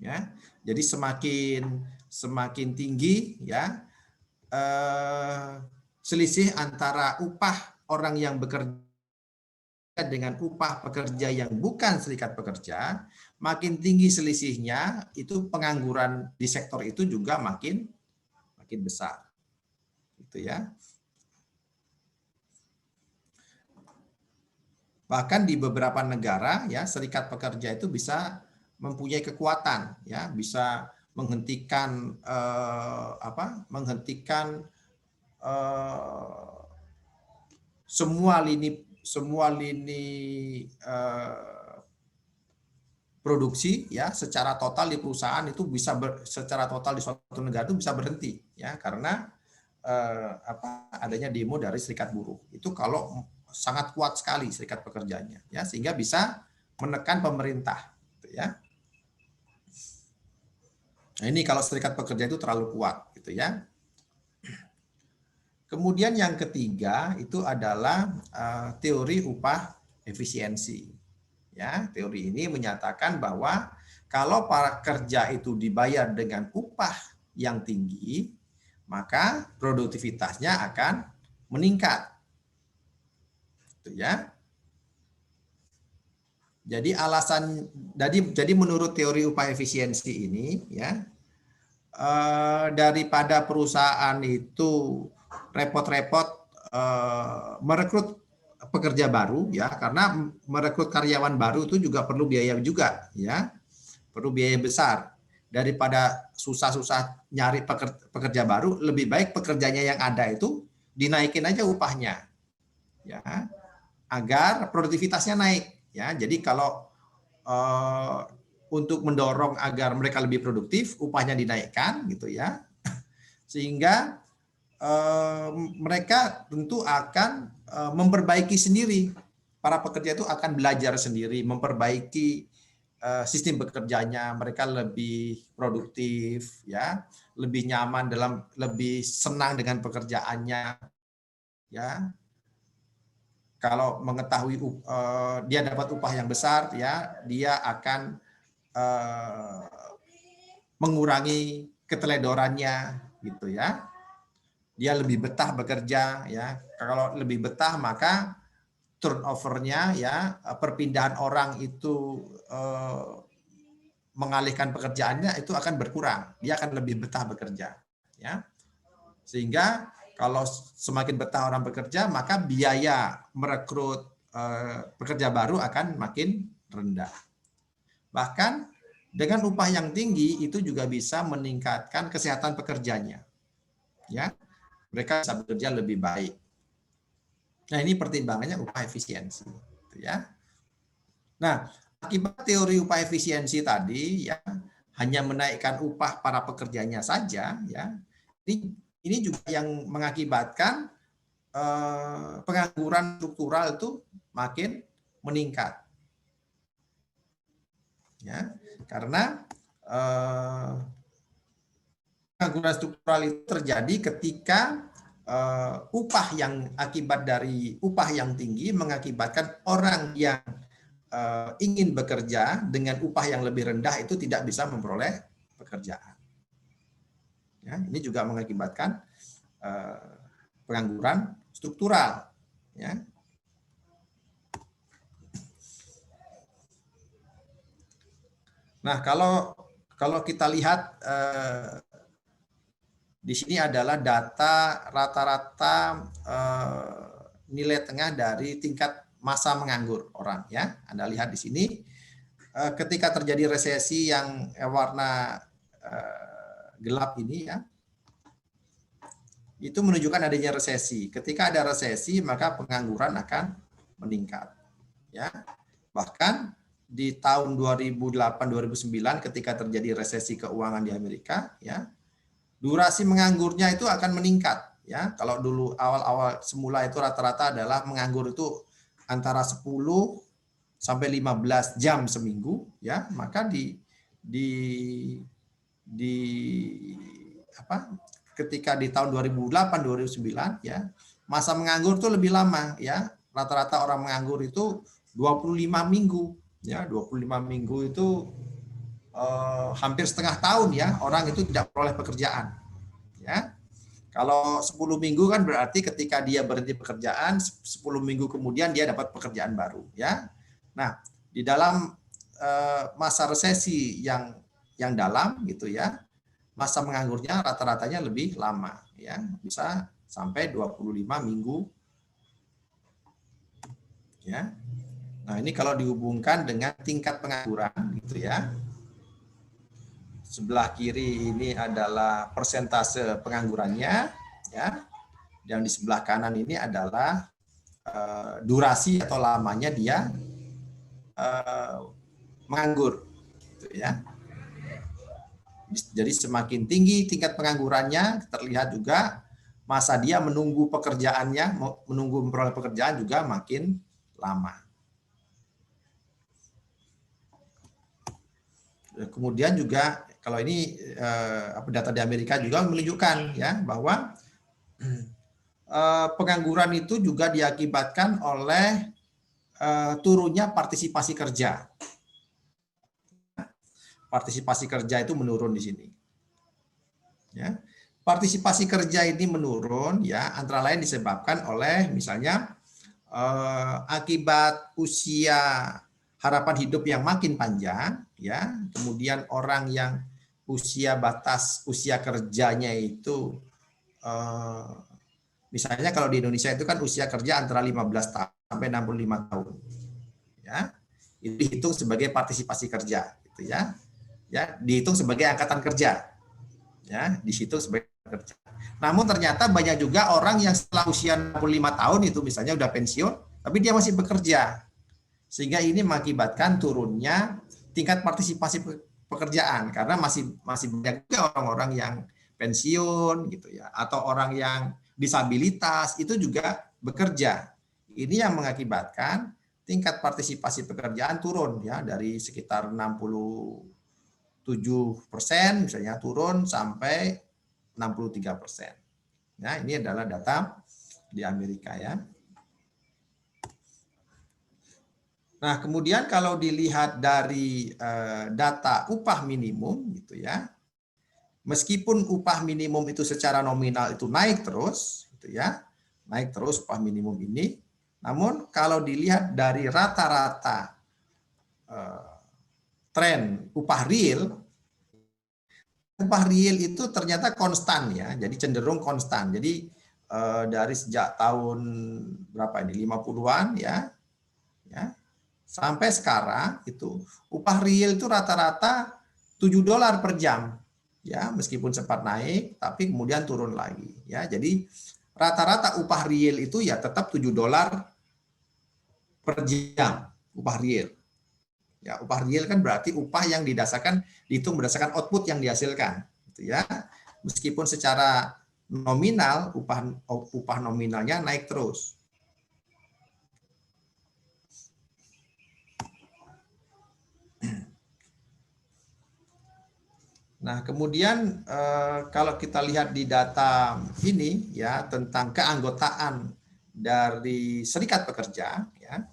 Ya. Jadi semakin tinggi ya selisih antara upah orang yang bekerja dengan upah pekerja yang bukan serikat pekerja, makin tinggi selisihnya, itu pengangguran di sektor itu juga makin besar. Gitu ya. Bahkan di beberapa negara ya, serikat pekerja itu bisa mempunyai kekuatan ya, bisa menghentikan semua lini produksi ya secara total di perusahaan itu bisa secara total di suatu negara itu bisa berhenti ya karena adanya demo dari serikat buruh. Itu kalau sangat kuat sekali serikat pekerjanya ya sehingga bisa menekan pemerintah gitu ya. Nah, ini kalau serikat pekerja itu terlalu kuat gitu ya. Kemudian yang ketiga itu adalah teori upah efisiensi. Ya, teori ini menyatakan bahwa kalau para kerja itu dibayar dengan upah yang tinggi, maka produktivitasnya akan meningkat. Gitu ya. Jadi menurut teori upah efisiensi ini ya daripada perusahaan itu repot-repot merekrut pekerja baru ya karena merekrut karyawan baru itu juga perlu biaya juga ya perlu biaya besar daripada susah-susah nyari pekerja baru lebih baik pekerjanya yang ada itu dinaikin aja upahnya ya agar produktivitasnya naik ya jadi kalau untuk mendorong agar mereka lebih produktif upahnya dinaikkan gitu ya sehingga mereka tentu akan memperbaiki sendiri. Para pekerja itu akan belajar sendiri, memperbaiki sistem bekerjanya. Mereka lebih produktif, ya, lebih nyaman lebih senang dengan pekerjaannya, ya. Kalau mengetahui dia dapat upah yang besar, ya, dia akan mengurangi keteledorannya, gitu ya. Dia lebih betah bekerja ya. Kalau lebih betah maka turnover-nya ya perpindahan orang itu mengalihkan pekerjaannya itu akan berkurang. Dia akan lebih betah bekerja ya. Sehingga kalau semakin betah orang bekerja maka biaya merekrut pekerja baru akan makin rendah. Bahkan dengan upah yang tinggi itu juga bisa meningkatkan kesehatan pekerjanya. Ya. Mereka bisa bekerja lebih baik. Nah, ini pertimbangannya upah efisiensi. Ya. Nah, akibat teori upah efisiensi tadi, ya, hanya menaikkan upah para pekerjanya saja, ya, ini juga yang mengakibatkan pengangguran struktural itu makin meningkat. Ya, karena pengangguran struktural itu terjadi ketika upah yang akibat dari upah yang tinggi mengakibatkan orang yang ingin bekerja dengan upah yang lebih rendah itu tidak bisa memperoleh pekerjaan. Ya, ini juga mengakibatkan pengangguran struktural. Ya. Nah, kalau kita lihat di sini adalah data rata-rata nilai tengah dari tingkat masa menganggur orang ya. Anda lihat di sini ketika terjadi resesi yang warna gelap ini ya. Itu menunjukkan adanya resesi. Ketika ada resesi maka pengangguran akan meningkat. Ya. Bahkan di tahun 2008-2009 ketika terjadi resesi keuangan di Amerika ya. Durasi menganggurnya itu akan meningkat ya. Kalau dulu awal-awal semula itu rata-rata adalah menganggur itu antara 10 sampai 15 jam seminggu, ya, maka ketika di tahun 2008 2009 ya, masa menganggur itu lebih lama ya. Rata-rata orang menganggur itu 25 minggu ya, 25 minggu itu hampir setengah tahun ya, orang itu tidak peroleh pekerjaan ya. Kalau 10 minggu kan berarti ketika dia berhenti pekerjaan, 10 minggu kemudian dia dapat pekerjaan baru ya. Nah, di dalam masa resesi yang dalam gitu ya, masa menganggurnya rata-ratanya lebih lama ya, bisa sampai 25 minggu ya. Nah, ini kalau dihubungkan dengan tingkat pengangguran gitu ya. Sebelah kiri ini adalah persentase penganggurannya ya. Yang di sebelah kanan ini adalah durasi atau lamanya dia menganggur gitu ya. Jadi semakin tinggi tingkat penganggurannya, terlihat juga masa dia menunggu pekerjaannya, menunggu memperoleh pekerjaan juga makin lama. Kemudian juga kalau ini data di Amerika juga menunjukkan ya bahwa pengangguran itu juga diakibatkan oleh turunnya partisipasi kerja. Partisipasi kerja itu menurun di sini. Ya. Partisipasi kerja ini menurun ya, antara lain disebabkan oleh misalnya akibat usia harapan hidup yang makin panjang ya, kemudian orang yang batas usia kerjanya itu misalnya kalau di Indonesia itu kan usia kerja antara 15 tahun sampai 65 tahun ya, itu dihitung sebagai partisipasi kerja gitu ya. Ya, dihitung sebagai angkatan kerja. Ya, dihitung sebagai kerja. Namun ternyata banyak juga orang yang setelah usia 65 tahun itu misalnya udah pensiun, tapi dia masih bekerja. Sehingga ini mengakibatkan turunnya tingkat partisipasi pekerjaan karena masih banyak juga orang-orang yang pensiun gitu ya, atau orang yang disabilitas itu juga bekerja. Ini yang mengakibatkan tingkat partisipasi pekerjaan turun ya, dari sekitar 67% misalnya turun sampai 63%. Nah, ini adalah data di Amerika ya. Nah, kemudian kalau dilihat dari data upah minimum gitu ya, meskipun upah minimum itu secara nominal itu naik terus gitu ya, naik terus upah minimum ini, namun kalau dilihat dari rata-rata tren upah real itu ternyata konstan ya, jadi cenderung konstan. Jadi dari sejak tahun berapa ini 50-an ya sampai sekarang itu upah real itu rata-rata $7 per jam ya, meskipun sempat naik tapi kemudian turun lagi ya. Jadi rata-rata upah real itu ya tetap $7 per jam upah real. Ya, upah real kan berarti upah yang dihitung berdasarkan output yang dihasilkan, gitu ya. Meskipun secara nominal upah nominalnya naik terus. Nah, kemudian kalau kita lihat di data ini ya tentang keanggotaan dari serikat pekerja ya.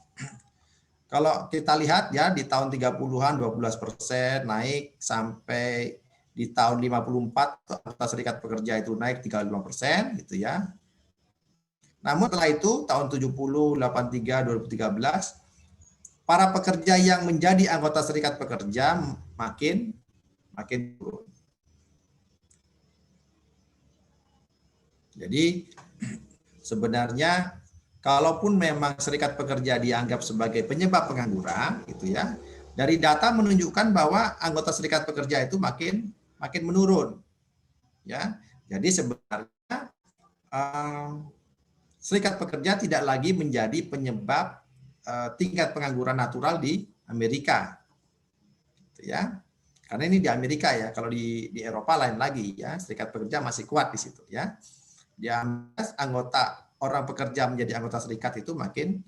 Kalau kita lihat ya di tahun 30-an 12% naik sampai di tahun 54 anggota serikat pekerja itu naik 35% gitu ya. Namun setelah itu tahun 70, 83, 2013 para pekerja yang menjadi anggota serikat pekerja makin turun. Jadi sebenarnya kalaupun memang serikat pekerja dianggap sebagai penyebab pengangguran, gitu ya, dari data menunjukkan bahwa anggota serikat pekerja itu makin menurun, ya. Jadi sebenarnya serikat pekerja tidak lagi menjadi penyebab tingkat pengangguran natural di Amerika, gitu ya. Karena ini di Amerika ya, kalau di Eropa lain lagi ya, serikat pekerja masih kuat di situ ya. Di Amerika anggota orang pekerja menjadi anggota serikat itu makin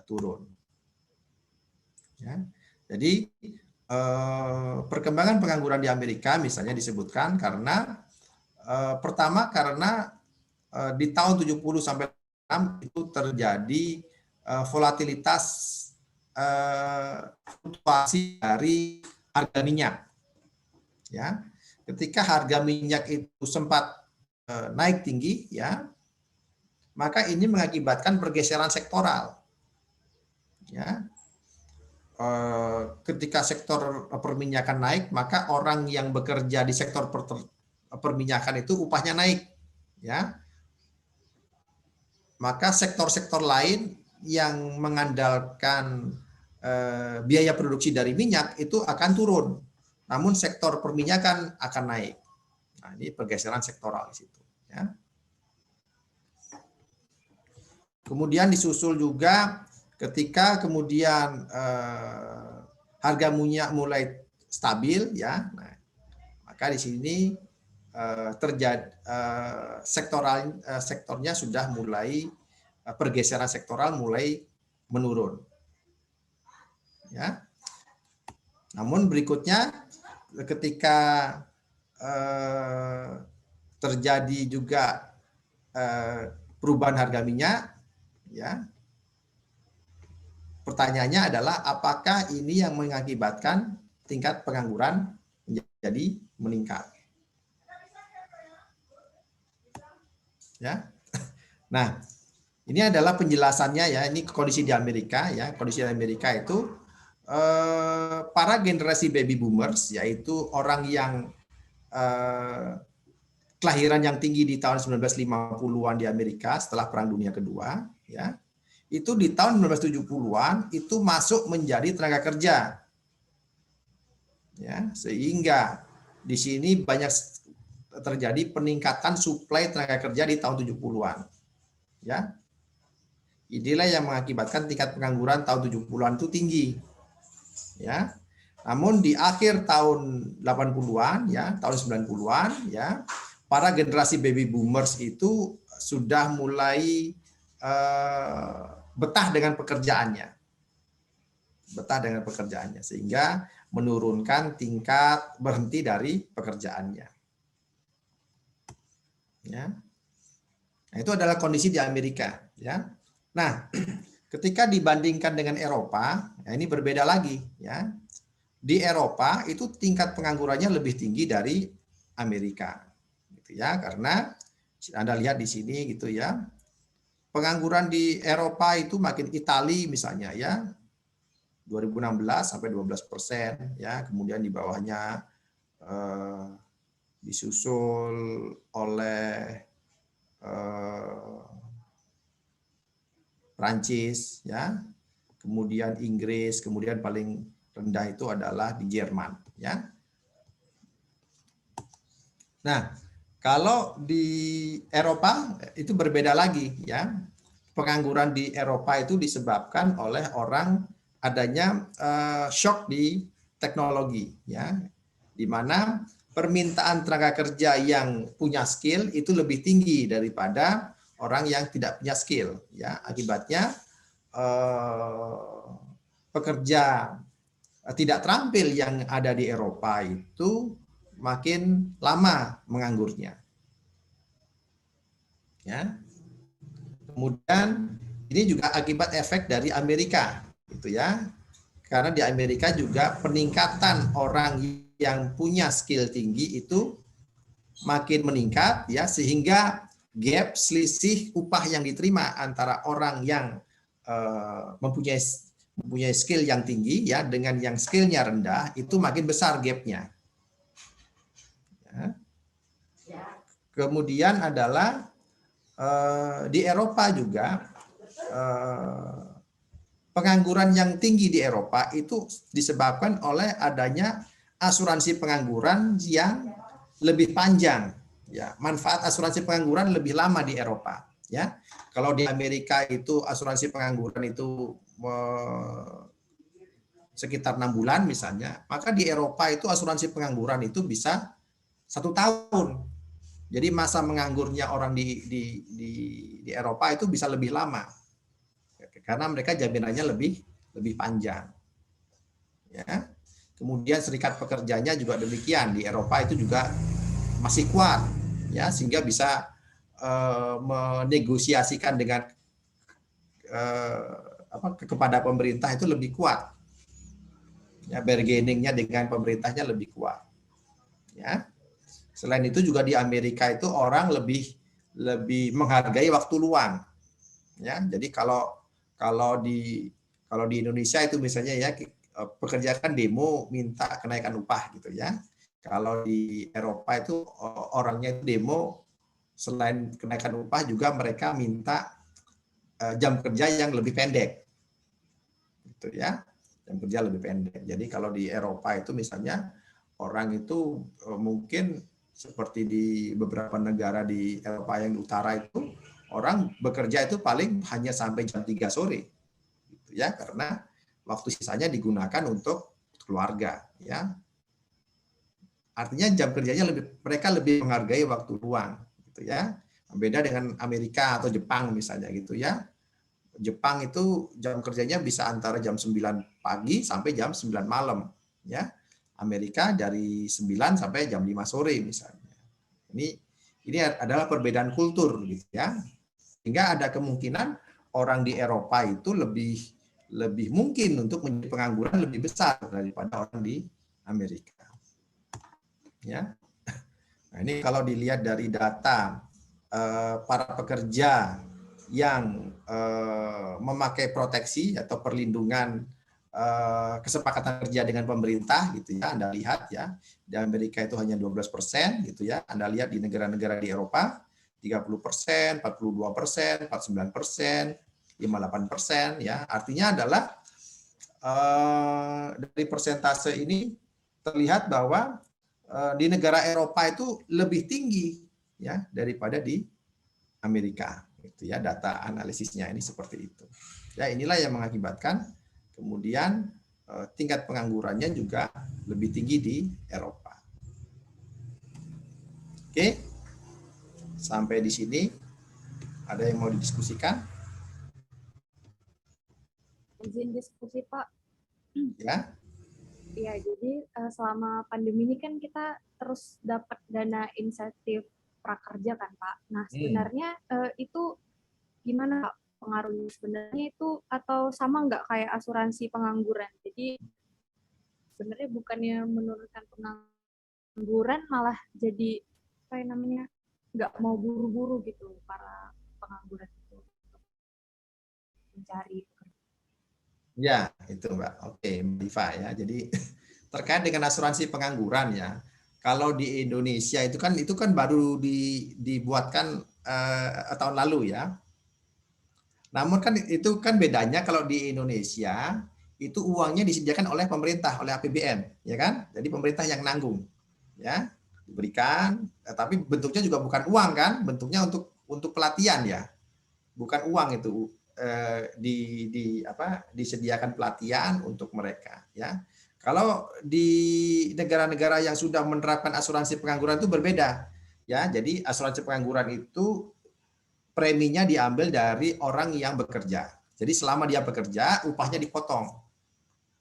turun. Ya. Jadi perkembangan pengangguran di Amerika misalnya disebutkan karena pertama karena di tahun 70 sampai 6 itu terjadi volatilitas fluktuasi dari harga minyak. Ya, ketika harga minyak itu sempat naik tinggi, ya, maka ini mengakibatkan pergeseran sektoral. Ya, ketika sektor perminyakan naik, maka orang yang bekerja di sektor perminyakan itu upahnya naik, ya. Maka sektor-sektor lain yang mengandalkan biaya produksi dari minyak itu akan turun, namun sektor perminyakan akan naik. Nah, ini pergeseran sektoral di situ, ya. Kemudian disusul juga ketika kemudian harga minyak mulai stabil, ya, nah, maka di sini terjadi sektornya sudah mulai pergeseran sektoral mulai menurun, ya. Namun berikutnya ketika terjadi juga perubahan harga minyak, ya. Pertanyaannya adalah apakah ini yang mengakibatkan tingkat pengangguran menjadi meningkat? Ya. Nah, ini adalah penjelasannya, ya. Ini kondisi di Amerika, ya. Kondisi di Amerika itu para generasi baby boomers, yaitu orang yang kelahiran yang tinggi di tahun 1950-an di Amerika setelah Perang Dunia Kedua, ya. Itu di tahun 1970-an itu masuk menjadi tenaga kerja. Ya, sehingga di sini banyak terjadi peningkatan suplai tenaga kerja di tahun 70-an. Ya. Inilah yang mengakibatkan tingkat pengangguran tahun 70-an itu tinggi. Ya. Namun di akhir tahun 80-an, ya, tahun 90-an, ya, para generasi baby boomers itu sudah mulai betah dengan pekerjaannya, sehingga menurunkan tingkat berhenti dari pekerjaannya. Ya. Nah, itu adalah kondisi di Amerika, ya. Nah, ketika dibandingkan dengan Eropa, ya, ini berbeda lagi, ya. Di Eropa itu tingkat penganggurannya lebih tinggi dari Amerika, gitu ya, karena Anda lihat di sini, gitu ya. Pengangguran di Eropa itu makin Italia misalnya, ya, 2016 sampai 12%, ya, kemudian di bawahnya disusul oleh Prancis, ya, kemudian Inggris, kemudian paling rendah itu adalah di Jerman, ya. Nah, kalau di Eropa itu berbeda lagi, ya. Pengangguran di Eropa itu disebabkan oleh adanya shock di teknologi, ya, di mana permintaan tenaga kerja yang punya skill itu lebih tinggi daripada orang yang tidak punya skill, ya. Akibatnya pekerja tidak terampil yang ada di Eropa itu makin lama menganggurnya, ya. Kemudian ini juga akibat efek dari Amerika, gitu ya. Karena di Amerika juga peningkatan orang yang punya skill tinggi itu makin meningkat, ya, sehingga gap selisih upah yang diterima antara orang yang mempunyai skill yang tinggi, ya, dengan yang skillnya rendah itu makin besar gapnya. Ya. Kemudian adalah di Eropa juga pengangguran yang tinggi di Eropa itu disebabkan oleh adanya asuransi pengangguran yang lebih panjang, ya. Manfaat asuransi pengangguran lebih lama di Eropa, ya. Kalau di Amerika itu asuransi pengangguran itu sekitar 6 bulan misalnya, maka di Eropa itu asuransi pengangguran itu bisa 1 tahun. Jadi masa menganggurnya orang di Eropa itu bisa lebih lama, karena mereka jaminannya lebih panjang. ya. Kemudian serikat pekerjanya juga demikian, di Eropa itu juga masih kuat, ya, sehingga bisa menegosiasikan dengan kepada pemerintah itu lebih kuat, ya, bargainingnya dengan pemerintahnya lebih kuat, ya. Selain itu juga di Amerika itu orang lebih menghargai waktu luang, ya. Jadi kalau di Indonesia itu misalnya ya, pekerja kan demo minta kenaikan upah gitu ya. Kalau di Eropa itu orangnya itu demo selain kenaikan upah juga mereka minta jam kerja yang lebih pendek, gitu ya. Jam kerja lebih pendek. Jadi kalau di Eropa itu misalnya orang itu mungkin seperti di beberapa negara di Eropa yang utara itu orang bekerja itu paling hanya sampai jam 3 sore, gitu ya, karena waktu sisanya digunakan untuk keluarga, ya. Artinya jam kerjanya mereka lebih menghargai waktu luang, gitu ya. Beda dengan Amerika atau Jepang misalnya gitu ya. Jepang itu jam kerjanya bisa antara jam 9 pagi sampai jam 9 malam, ya. Amerika dari 9 sampai jam 5 sore misalnya. Ini adalah perbedaan kultur gitu ya. Sehingga ada kemungkinan orang di Eropa itu lebih mungkin untuk menjadi pengangguran lebih besar daripada orang di Amerika. Ya. Nah, ini kalau dilihat dari data para pekerja yang memakai proteksi atau perlindungan kesepakatan kerja dengan pemerintah gitu ya, Anda lihat ya, di Amerika itu hanya 12% gitu ya. Anda lihat di negara-negara di Eropa 30%, 42%, 49%, 58% ya. Artinya adalah dari persentase ini terlihat bahwa di negara Eropa itu lebih tinggi ya daripada di Amerika, gitu ya. Data analisisnya ini seperti itu. Ya, inilah yang mengakibatkan kemudian tingkat penganggurannya juga lebih tinggi di Eropa. Oke, sampai di sini ada yang mau didiskusikan? Izin diskusi Pak. Ya. Ya, jadi selama pandemi ini kan kita terus dapat dana insentif prakerja kan Pak. Nah sebenarnya itu gimana Pak pengaruhnya sebenarnya itu, atau sama nggak kayak asuransi pengangguran? Jadi sebenarnya bukannya menurunkan pengangguran, malah jadi apa namanya, nggak mau buru-buru gitu para pengangguran itu mencari pekerjaan. Ya, itu Mbak. Oke, Mbak Diva ya. Jadi terkait dengan asuransi pengangguran ya. Kalau di Indonesia itu kan baru dibuatkan tahun lalu ya. Namun kan itu kan bedanya kalau di Indonesia itu uangnya disediakan oleh pemerintah, oleh APBN, ya kan? Jadi pemerintah yang nanggung, ya, diberikan. Tapi bentuknya juga bukan uang kan? Bentuknya untuk pelatihan ya, bukan uang itu. Disediakan pelatihan untuk mereka ya. Kalau di negara-negara yang sudah menerapkan asuransi pengangguran itu berbeda ya. Jadi asuransi pengangguran itu preminya diambil dari orang yang bekerja. Jadi selama dia bekerja upahnya dipotong,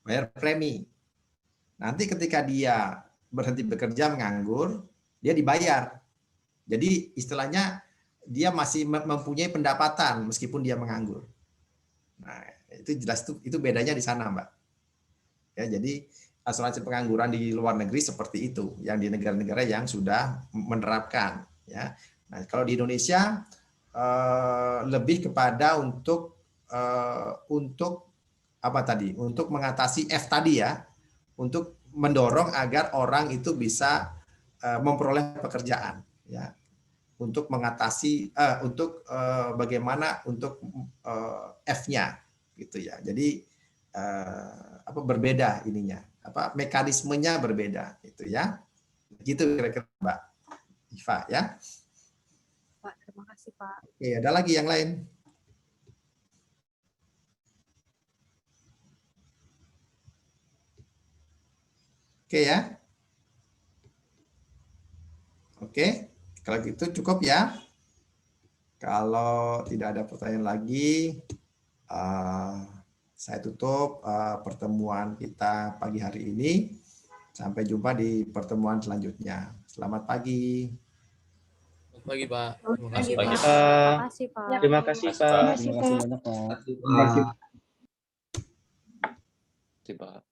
bayar premi. Nanti ketika dia berhenti bekerja menganggur, dia dibayar. Jadi istilahnya dia masih mempunyai pendapatan meskipun dia menganggur. Nah, itu jelas itu bedanya di sana, Mbak. Ya, jadi asuransi pengangguran di luar negeri seperti itu, yang di negara-negara yang sudah menerapkan, ya. Nah, kalau di Indonesia lebih kepada untuk apa tadi? Untuk mengatasi F tadi ya, untuk mendorong agar orang itu bisa memperoleh pekerjaan, ya. Untuk mengatasi bagaimana untuk F-nya gitu ya. Jadi berbeda ininya, mekanismenya berbeda gitu ya. Gitu kira-kira Mbak Iva ya. Pak, terima kasih Pak. Oke, ada lagi yang lain? Oke ya. Oke, kalau gitu cukup ya. Kalau tidak ada pertanyaan lagi, Saya tutup pertemuan kita pagi hari ini. Sampai jumpa di pertemuan selanjutnya. Selamat pagi. Selamat pagi, Pak. Terima Pagi, kasih, Pagi, Pak. Pak. Terima kasih, Pak. Terima kasih, Pak. Terima kasih banyak Pak. Terima kasih, Pak. Pak.